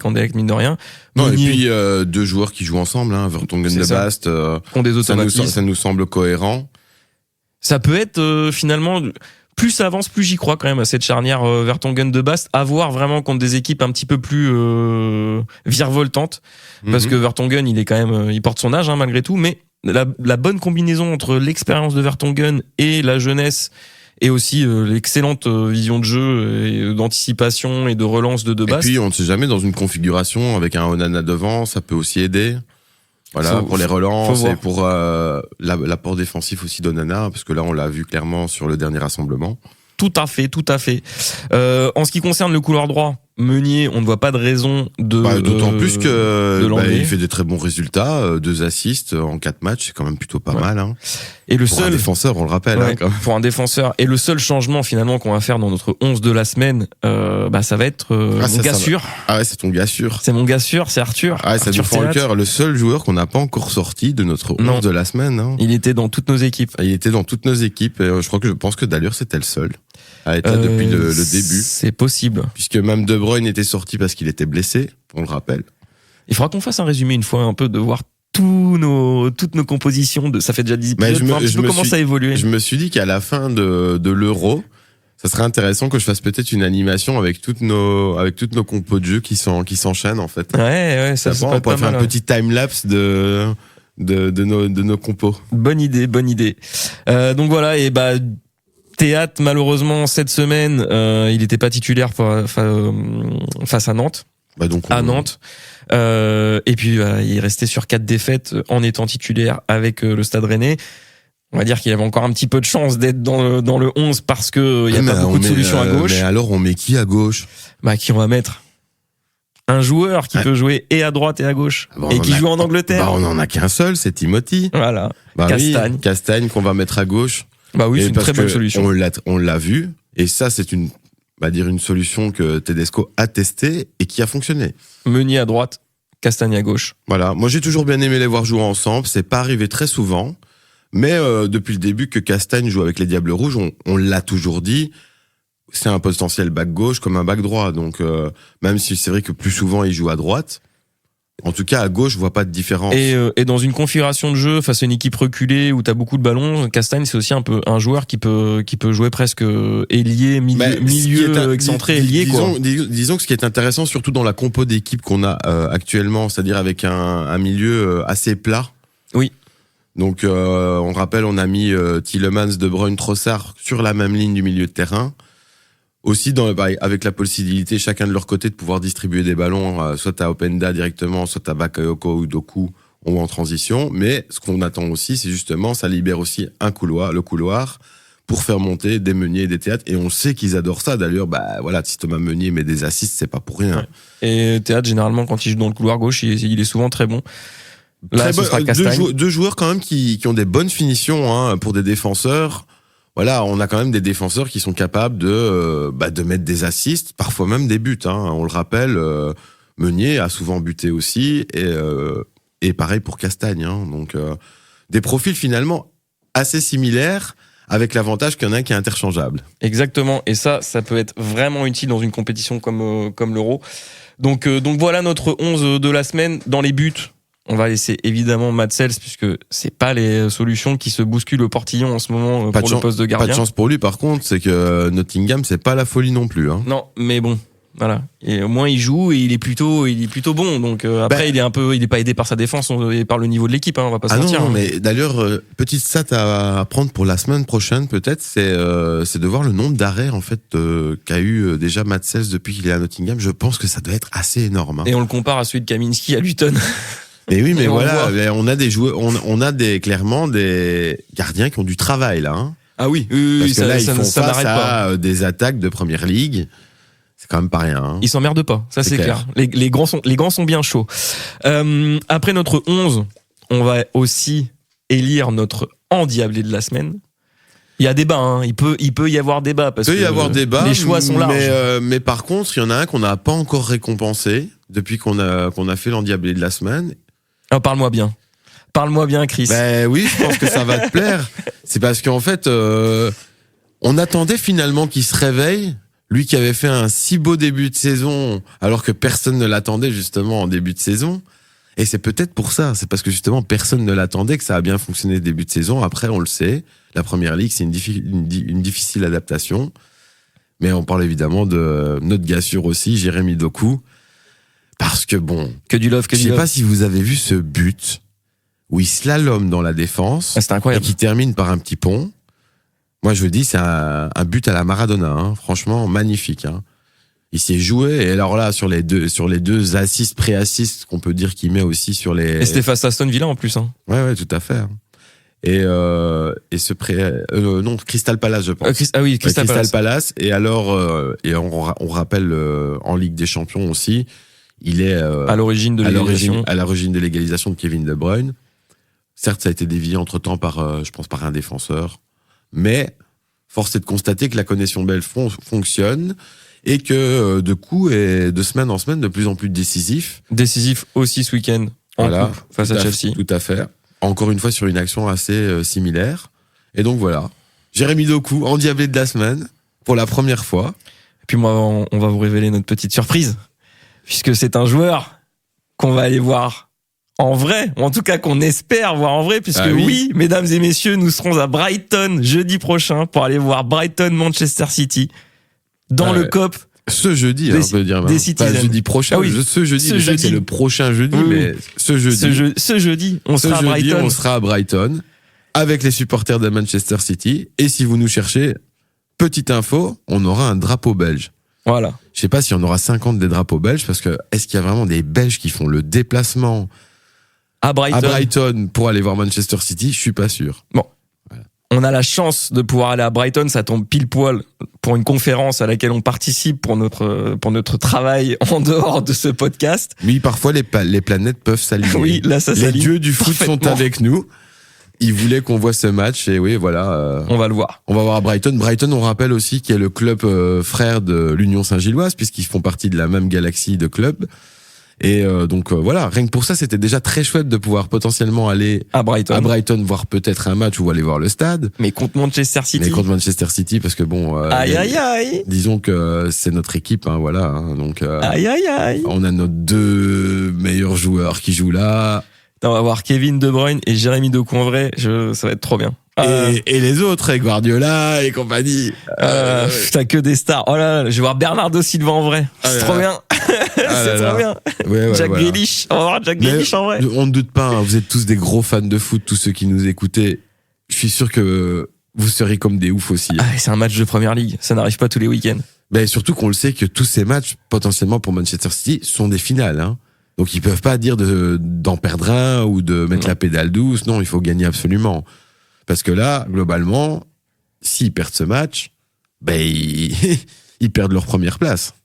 Anderlecht, mine de rien. Non, Meunier, et puis 2 joueurs qui jouent ensemble, Vertonghen, De Bast, ont des automatismes. Ça nous semble cohérent. Ça peut être finalement, plus ça avance, plus j'y crois quand même à cette charnière Vertonghen, De Bast, à voir vraiment contre des équipes un petit peu plus virevoltantes, parce que Vertonghen, il est quand même, il porte son âge malgré tout, mais la bonne combinaison entre l'expérience de Vertonghen et la jeunesse, et aussi l'excellente vision de jeu et d'anticipation et de relance de Bast. Et puis on ne sait jamais, dans une configuration avec un Onana devant, ça peut aussi aider. Voilà, pour les relances et pour l'apport défensif aussi d'Onana, parce que là on l'a vu clairement sur le dernier rassemblement. Tout à fait. En ce qui concerne le couloir droit, Meunier, on ne voit pas de raison d'autant plus que il fait des très bons résultats, 2 assists en 4 matchs, c'est quand même plutôt pas mal. Et le pour un défenseur, on le rappelle. Pour un défenseur. Et le seul changement finalement qu'on va faire dans notre 11 de la semaine, ça va être mon gars sûr. Ah ouais, c'est ton gars sûr. C'est mon gars sûr, c'est Arthur. Ah ouais, ça nous fend le cœur. Le seul joueur qu'on n'a pas encore sorti de notre 11 de la semaine. Il était dans toutes nos équipes. Et je pense que d'ailleurs c'était le seul à être là depuis le début. C'est possible. Puisque même De Bruyne était sorti parce qu'il était blessé, on le rappelle. Il faudra qu'on fasse un résumé une fois, un peu, de voir toutes nos compositions. Ça fait déjà 10 épisodes, comment ça a évolué. Je me suis dit qu'à la fin de l'Euro, ça serait intéressant que je fasse peut-être une animation avec toutes nos compos de jeux qui s'enchaînent en fait. Ouais, ça serait on pourrait faire un petit time-lapse de nos compos. Bonne idée. Donc voilà, et Theat, malheureusement, cette semaine, il n'était pas titulaire face à Nantes. Nantes. Et puis, il est resté sur 4 défaites en étant titulaire avec le Stade Rennais. On va dire qu'il avait encore un petit peu de chance d'être dans le 11 parce que il y a pas beaucoup de solutions à gauche. Mais alors, on met qui à gauche? Qui on va mettre? Un joueur qui peut jouer et à droite et à gauche. Et qui joue en Angleterre. On en a qu'un seul, c'est Timothy. Voilà. Castagne qu'on va mettre à gauche. Oui, c'est une très bonne solution. On l'a vu, et ça c'est une solution que Tedesco a testée et qui a fonctionné. Meunier à droite, Castagne à gauche. Voilà. Moi, j'ai toujours bien aimé les voir jouer ensemble. C'est pas arrivé très souvent. Mais depuis le début que Castagne joue avec les Diables Rouges, on l'a toujours dit, c'est un potentiel back gauche comme un back droit. Donc, même si c'est vrai que plus souvent, il joue à droite, en tout cas, à gauche, je vois pas de différence. Et dans une configuration de jeu face à une équipe reculée où t'as beaucoup de ballons, Castagne, c'est aussi un peu un joueur qui peut jouer presque ailier, milieu excentré, ailier, quoi. Disons que ce qui est intéressant, surtout dans la compo d'équipe qu'on a actuellement, c'est-à-dire avec un milieu assez plat. Oui. Donc, on rappelle, on a mis Tielemans, De Bruyne, Trossard sur la même ligne du milieu de terrain. Aussi, avec la possibilité, chacun de leur côté, de pouvoir distribuer des ballons, soit à Openda directement, soit à Bakayoko ou Doku, ou en transition. Mais ce qu'on attend aussi, c'est justement, ça libère aussi le couloir, pour faire monter des Meunier et des Théâtres. Et on sait qu'ils adorent ça. D'ailleurs, voilà, si Thomas Meunier met des assists, c'est pas pour rien. Ouais. Et Théâtre, généralement, quand il joue dans le couloir gauche, il est souvent très bon. Là, ce sera Castagne. Deux joueurs quand même qui ont des bonnes finitions, hein, pour des défenseurs. Voilà, on a quand même des défenseurs qui sont capables de mettre des assists, parfois même des buts. Hein. On le rappelle, Meunier a souvent buté aussi, et pareil pour Castagne. Hein. Donc, des profils finalement assez similaires, avec l'avantage qu'il y en a un qui est interchangeable. Exactement, et ça peut être vraiment utile dans une compétition comme l'Euro. Donc voilà notre 11 de la semaine. Dans les buts, on va laisser évidemment Mads Sels, puisque c'est pas les solutions qui se bousculent au portillon en ce moment pour le poste de gardien. Pas de chance pour lui, par contre, c'est que Nottingham, c'est pas la folie non plus. Hein. Non, mais bon, voilà. Et au moins il joue et il est plutôt bon. Donc après, il est pas aidé par sa défense et par le niveau de l'équipe. Hein, on va pas se mentir. Non, mais d'ailleurs, petite stat à prendre pour la semaine prochaine, peut-être, c'est de voir le nombre d'arrêts en fait qu'a eu déjà Mads Sels depuis qu'il est à Nottingham. Je pense que ça doit être assez énorme. Hein. Et on le compare à celui de Kaminski à Luton. Mais oui, mais voilà, on a des joueurs, on a clairement des gardiens qui ont du travail là. Hein. Ah oui, parce que là ils font ça face à des attaques de première ligue. C'est quand même pas rien. Hein. Ils s'emmerdent pas, ça c'est clair. Les grands sont bien chauds. Après notre 11, on va aussi élire notre endiablé de la semaine. Il y a débat, hein. Il peut y avoir débat parce que les choix sont larges. Mais par contre, il y en a un qu'on n'a pas encore récompensé depuis qu'on a fait l'endiablé de la semaine. Oh, parle-moi bien, Chris. Ben oui, je pense que ça va te plaire. C'est parce qu'en fait, on attendait finalement qu'il se réveille. Lui qui avait fait un si beau début de saison, alors que personne ne l'attendait justement en début de saison. Et c'est peut-être pour ça. C'est parce que justement personne ne l'attendait que ça a bien fonctionné le début de saison. Après, on le sait, la première ligue, c'est une difficile adaptation. Mais on parle évidemment de notre gars sûr aussi, Jérémy Doku. Parce que bon, que du love. Je sais pas si vous avez vu ce but où il slalome dans la défense, c'était incroyable, et qui termine par un petit pont. Moi, je vous dis, c'est un but à la Maradona, hein. Franchement, magnifique. Hein. Il s'est joué, et alors là, sur les deux assists, pré-assists qu'on peut dire qu'il met aussi sur les. Et c'était face à Aston Villa en plus. Hein. Ouais, tout à fait. Hein. Et non, Crystal Palace, je pense. Crystal Palace. Et alors, et on rappelle en Ligue des Champions aussi. Il est à l'origine de l'égalisation de Kevin De Bruyne. Certes, ça a été dévié entre-temps par, je pense, par un défenseur. Mais force est de constater que la connexion belge fonctionne et que de coup, et de semaine en semaine, de plus en plus décisif. Décisif aussi ce week-end coupe, face à Chelsea. Tout à fait. Encore une fois sur une action assez similaire. Et donc voilà, Jérémy Doku, endiablé de la semaine, pour la première fois. Et puis moi, on va vous révéler notre petite surprise. Puisque c'est un joueur qu'on va aller voir en vrai, ou en tout cas qu'on espère voir en vrai, puisque oui, mesdames et messieurs, nous serons à Brighton jeudi prochain pour aller voir Brighton-Manchester City dans le COP. Ce jeudi, on peut dire. Des Citizens. Pas jeudi prochain. Ah oui, ce jeudi, c'est le prochain jeudi, mais ce jeudi, on sera à Brighton avec les supporters de Manchester City. Et si vous nous cherchez, petite info, on aura un drapeau belge. Voilà. Je sais pas si on aura 50 des drapeaux belges, parce que est-ce qu'il y a vraiment des Belges qui font le déplacement à Brighton pour aller voir Manchester City? Je suis pas sûr. Bon. Voilà. On a la chance de pouvoir aller à Brighton, ça tombe pile poil pour une conférence à laquelle on participe pour notre travail en dehors de ce podcast. Oui, parfois les planètes peuvent s'aligner. Oui, là ça s'aligne. Les dieux du foot sont avec nous. Ils voulaient qu'on voit ce match et oui, voilà. On va le voir. On va voir à Brighton. Brighton, on rappelle aussi qu'il y a le club frère de l'Union Saint-Gilloise, puisqu'ils font partie de la même galaxie de clubs. Et donc voilà, rien que pour ça, c'était déjà très chouette de pouvoir potentiellement aller à Brighton, voir peut-être un match ou aller voir le stade. Mais contre Manchester City. Parce que bon, aïe. Disons que c'est notre équipe, hein, voilà. Hein, donc aïe. On a nos 2 meilleurs joueurs qui jouent là. On va voir Kevin De Bruyne et Jérémy Doku en vrai, ça va être trop bien. Et les autres, et Guardiola et compagnie. T'as que des stars. Oh là là, je vais voir Bernardo Silva en vrai. C'est trop bien. C'est trop bien. Ouais, Jack Grealish. On va voir Jack Grealish en vrai. On ne doute pas, hein, vous êtes tous des gros fans de foot, tous ceux qui nous écoutez. Je suis sûr que vous serez comme des oufs aussi. C'est un match de Première Ligue. Ça n'arrive pas tous les week-ends. Ben, surtout qu'on le sait que tous ces matchs, potentiellement pour Manchester City, sont des finales. Hein. Donc ils peuvent pas dire d'en perdre un ou de mettre la pédale douce. Non, il faut gagner absolument. Parce que là, globalement, s'ils perdent ce match, ben ils perdent leur première place.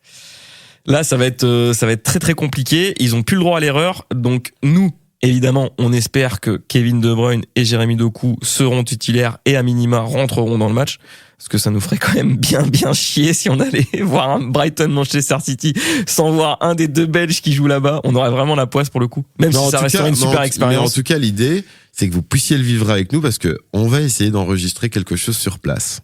Là, ça va être très très compliqué. Ils ont plus le droit à l'erreur. Donc nous, évidemment, on espère que Kevin De Bruyne et Jérémy Doku seront titulaires et à minima rentreront dans le match. Parce que ça nous ferait quand même bien chier si on allait voir un Brighton-Manchester City sans voir un des 2 Belges qui jouent là-bas. On aurait vraiment la poisse pour le coup. Même si ça resterait une super expérience. Mais en tout cas, l'idée, c'est que vous puissiez le vivre avec nous parce que on va essayer d'enregistrer quelque chose sur place.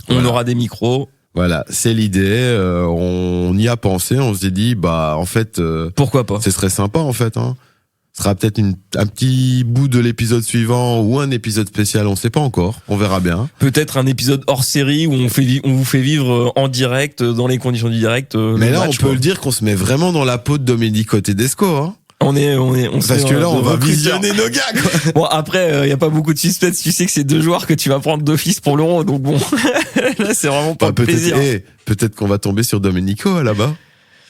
On aura des micros. Voilà, c'est l'idée. On y a pensé. On s'est dit, en fait, pourquoi pas. Ce serait sympa, en fait. Hein. Ce sera peut-être un petit bout de l'épisode suivant ou un épisode spécial. On sait pas encore. On verra bien. Peut-être un épisode hors série où on vous fait vivre en direct, dans les conditions du direct. Mais là, on peut le dire qu'on se met vraiment dans la peau de Domenico Tedesco. Hein. On parce que là, on va visionner nos gars, quoi. Bon, après, y a pas beaucoup de suspense. Tu sais que c'est 2 joueurs que tu vas prendre d'office pour l'Euro. Donc bon, là, c'est vraiment pas plaisir. Peut-être qu'on va tomber sur Domenico, là-bas.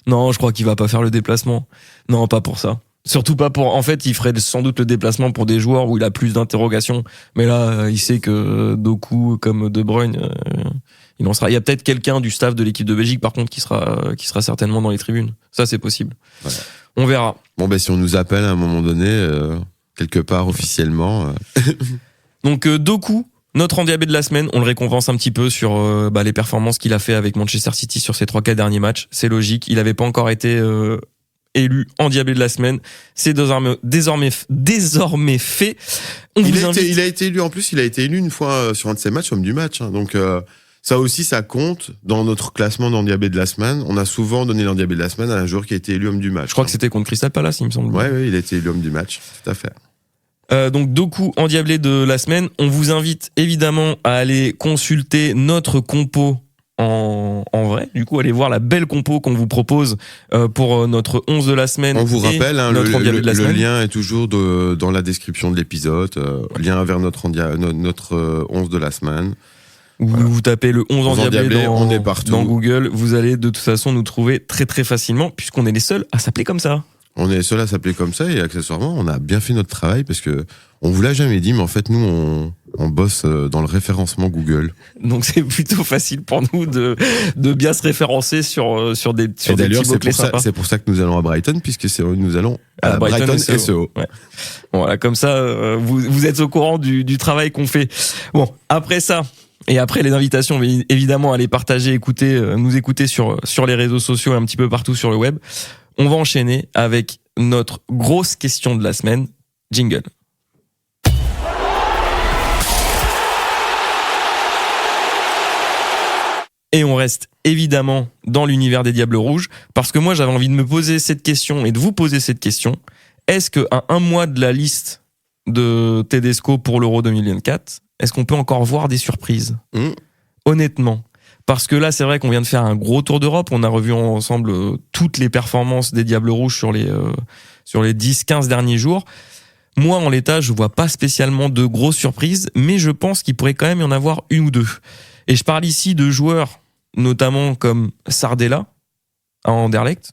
Non, je crois qu'il va pas faire le déplacement. Non, pas pour ça. Surtout pas pour... En fait, il ferait sans doute le déplacement pour des joueurs où il a plus d'interrogations. Mais là, il sait que Doku, comme De Bruyne, il en sera. Il y a peut-être quelqu'un du staff de l'équipe de Belgique, par contre, qui sera certainement dans les tribunes. Ça, c'est possible. Voilà. On verra. Bon, si on nous appelle à un moment donné, quelque part officiellement. Donc, Doku, notre endiablé de la semaine, on le récompense un petit peu sur les performances qu'il a fait avec Manchester City sur ses 3-4 derniers matchs. C'est logique. Il avait pas encore été élu endiablé de la semaine. C'est désormais fait. Il a été élu, en plus, il a été élu une fois sur un de ses matchs, homme du match. Hein, donc, ça aussi, ça compte dans notre classement d'endiablé de la semaine. On a souvent donné l'endiablé de la semaine à un joueur qui a été élu homme du match. Je crois que c'était contre Crystal Palace, il me semble. Ouais, il a été élu homme du match, tout à fait. Donc Doku endiablé de la semaine. On vous invite évidemment à aller consulter notre compo en vrai. Du coup, allez voir la belle compo qu'on vous propose pour notre 11 de la semaine. On vous rappelle, hein, le lien est toujours dans la description de l'épisode. Lien vers notre 11 de la semaine. Vous tapez le 11 endiablé dans Google, vous allez de toute façon nous trouver très très facilement puisqu'on est les seuls à s'appeler comme ça. On est les seuls à s'appeler comme ça et accessoirement, on a bien fait notre travail parce que on vous l'a jamais dit, mais en fait nous on bosse dans le référencement Google. Donc c'est plutôt facile pour nous de bien se référencer sur des petits mots-clés sympas. C'est pour ça que nous allons à Brighton puisque nous allons à Brighton SEO. Ouais. Voilà, comme ça vous êtes au courant du travail qu'on fait. Bon, après ça. Et après les invitations, évidemment, à les partager, nous écouter sur les réseaux sociaux et un petit peu partout sur le web. On va enchaîner avec notre grosse question de la semaine. Jingle. Et on reste évidemment dans l'univers des Diables Rouges parce que moi j'avais envie de me poser cette question et de vous poser cette question. Est-ce qu'à un mois de la liste de Tedesco pour l'Euro 2024, est-ce qu'on peut encore voir des surprises ? Honnêtement. Parce que là, c'est vrai qu'on vient de faire un gros tour d'Europe. On a revu ensemble toutes les performances des Diables Rouges sur les 10-15 derniers jours. Moi, en l'état, je vois pas spécialement de grosses surprises, mais je pense qu'il pourrait quand même y en avoir une ou deux. Et je parle ici de joueurs, notamment comme Sardella, à Anderlecht.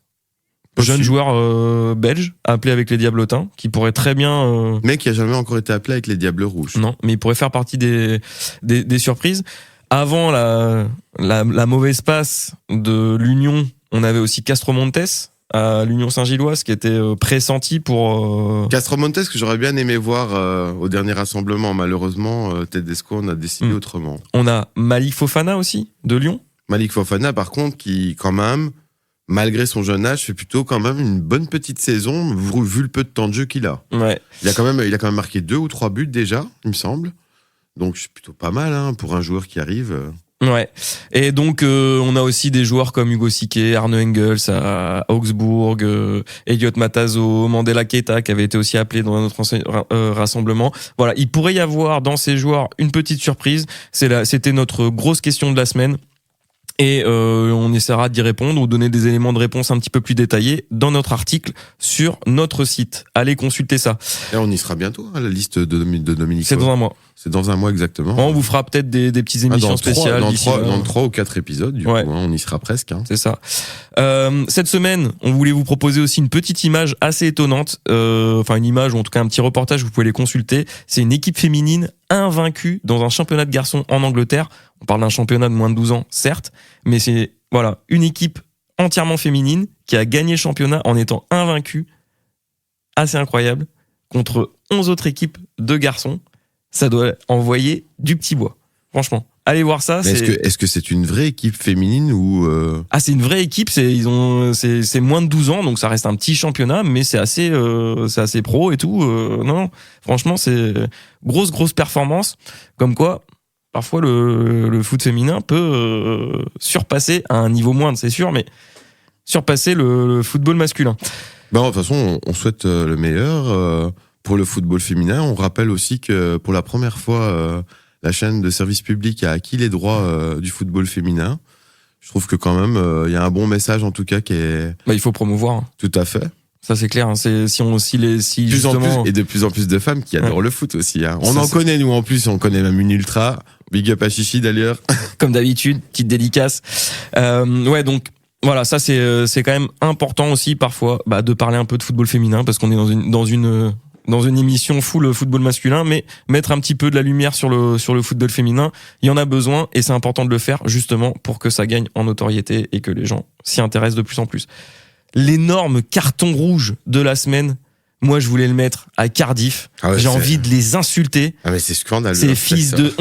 Jeune joueur belge, appelé avec les Diablotins, qui pourrait très bien... Mais qui a jamais encore été appelé avec les Diables Rouges. Non, mais il pourrait faire partie des surprises. Avant la mauvaise passe de l'Union, on avait aussi Castro Montes à l'Union Saint-Gilloise qui était pressenti pour... Castro Montes que j'aurais bien aimé voir au dernier rassemblement. Malheureusement, Tedesco on a décidé autrement. On a Malik Fofana aussi, de Lyon. Malik Fofana, par contre, qui quand même malgré son jeune âge, fait plutôt quand même une bonne petite saison, vu le peu de temps de jeu qu'il a. Ouais. Il a quand même marqué 2 ou 3 buts déjà, il me semble. Donc c'est plutôt pas mal pour un joueur qui arrive. Ouais. Et donc on a aussi des joueurs comme Hugo Siquet, Arne Engels à Augsbourg, Elliot Matazo, Mandela Keita qui avait été aussi appelé dans notre rassemblement. Voilà, il pourrait y avoir dans ces joueurs une petite surprise. C'était notre grosse question de la semaine. Et on essaiera d'y répondre ou donner des éléments de réponse un petit peu plus détaillés dans notre article sur notre site. Allez consulter ça. Et on y sera bientôt, la liste de Dominique. C'est dans un mois. C'est dans un mois exactement. On vous fera peut-être des petites émissions spéciales. Dans 3 ou 4 épisodes, du coup, on y sera presque. C'est ça. Cette semaine, on voulait vous proposer aussi une petite image assez étonnante. Enfin, une image ou en tout cas un petit reportage, vous pouvez les consulter. C'est une équipe féminine invaincue dans un championnat de garçons en Angleterre. On parle d'un championnat de moins de 12 ans, certes, mais c'est une équipe entièrement féminine qui a gagné le championnat en étant invaincue. Assez incroyable. Contre 11 autres équipes de garçons. Ça doit envoyer du petit bois. Franchement. Allez voir ça. Est-ce que c'est une vraie équipe féminine ou Ah, c'est une vraie équipe. C'est moins de 12 ans, donc ça reste un petit championnat, mais c'est assez pro et tout. Non, franchement, c'est grosse performance. Comme quoi, parfois le foot féminin peut surpasser à un niveau moindre, c'est sûr, mais surpasser le football masculin. De toute façon, on souhaite le meilleur pour le football féminin. On rappelle aussi que pour la première fois, la chaîne de service public a acquis les droits du football féminin. Je trouve que quand même, il y a un bon message en tout cas qui est... il faut promouvoir. Tout à fait. Ça c'est clair. C'est et de plus en plus de femmes qui adorent le foot aussi. On connaît nous en plus. On connaît même une ultra. Big up à Chichi d'ailleurs. Comme d'habitude, petite dédicace. Donc. Voilà, ça c'est quand même important aussi parfois de parler un peu de football féminin parce qu'on est dans une émission full football masculin, mais mettre un petit peu de la lumière sur le football féminin, il y en a besoin et c'est important de le faire justement pour que ça gagne en notoriété et que les gens s'y intéressent de plus en plus. L'énorme carton rouge de la semaine, moi je voulais le mettre à Cardiff. J'ai envie de les insulter. Ah mais c'est scandaleux. Ces fils de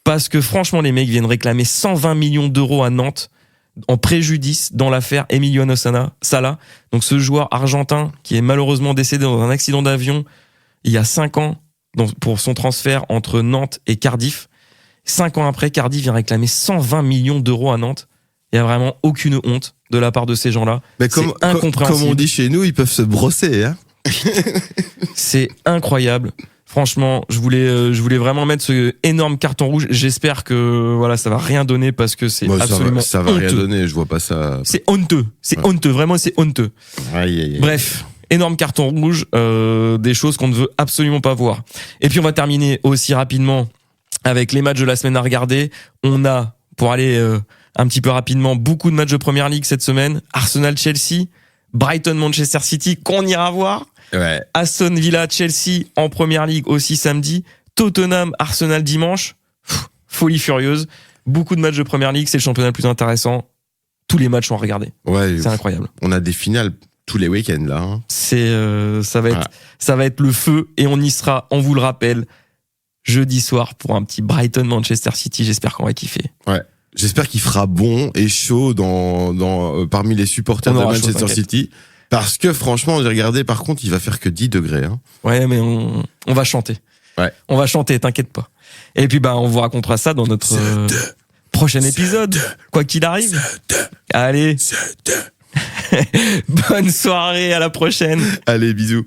parce que franchement les mecs viennent réclamer 120 millions d'euros à Nantes en préjudice dans l'affaire Emiliano Sala. Donc ce joueur argentin qui est malheureusement décédé dans un accident d'avion il y a 5 ans pour son transfert entre Nantes et Cardiff. 5 ans après, Cardiff vient réclamer 120 millions d'euros à Nantes. Il y a vraiment aucune honte de la part de ces gens-là. Mais c'est incompréhensible. Comme on dit chez nous, ils peuvent se brosser. C'est incroyable. Franchement, je voulais vraiment mettre ce énorme carton rouge. J'espère que ça va rien donner parce que c'est absolument ça va honteux. Rien donner, je vois pas ça. C'est honteux, honteux, vraiment c'est honteux. Aïe. Bref, énorme carton rouge, des choses qu'on ne veut absolument pas voir. Et puis on va terminer aussi rapidement avec les matchs de la semaine à regarder. On a, pour aller un petit peu rapidement, beaucoup de matchs de Première Ligue cette semaine. Arsenal-Chelsea, Brighton-Manchester City qu'on ira voir. Ouais. Aston Villa, Chelsea en Première Ligue aussi samedi. Tottenham, Arsenal dimanche. Folie furieuse. Beaucoup de matchs de Première Ligue, c'est le championnat le plus intéressant. Tous les matchs sont à regarder. Ouais, c'est incroyable. On a des finales tous les week-ends là. Ça va être le feu et on y sera, on vous le rappelle, jeudi soir pour un petit Brighton Manchester City. J'espère qu'on va kiffer. Ouais. J'espère qu'il fera bon et chaud parmi les supporters de Manchester City. Parce que franchement, j'ai regardé, par contre, il va faire que 10 degrés. Ouais, mais on va chanter. Ouais. On va chanter, t'inquiète pas. Et puis, on vous racontera ça dans notre prochain épisode. Quoi qu'il arrive. Allez. Bonne soirée, à la prochaine. Allez, bisous.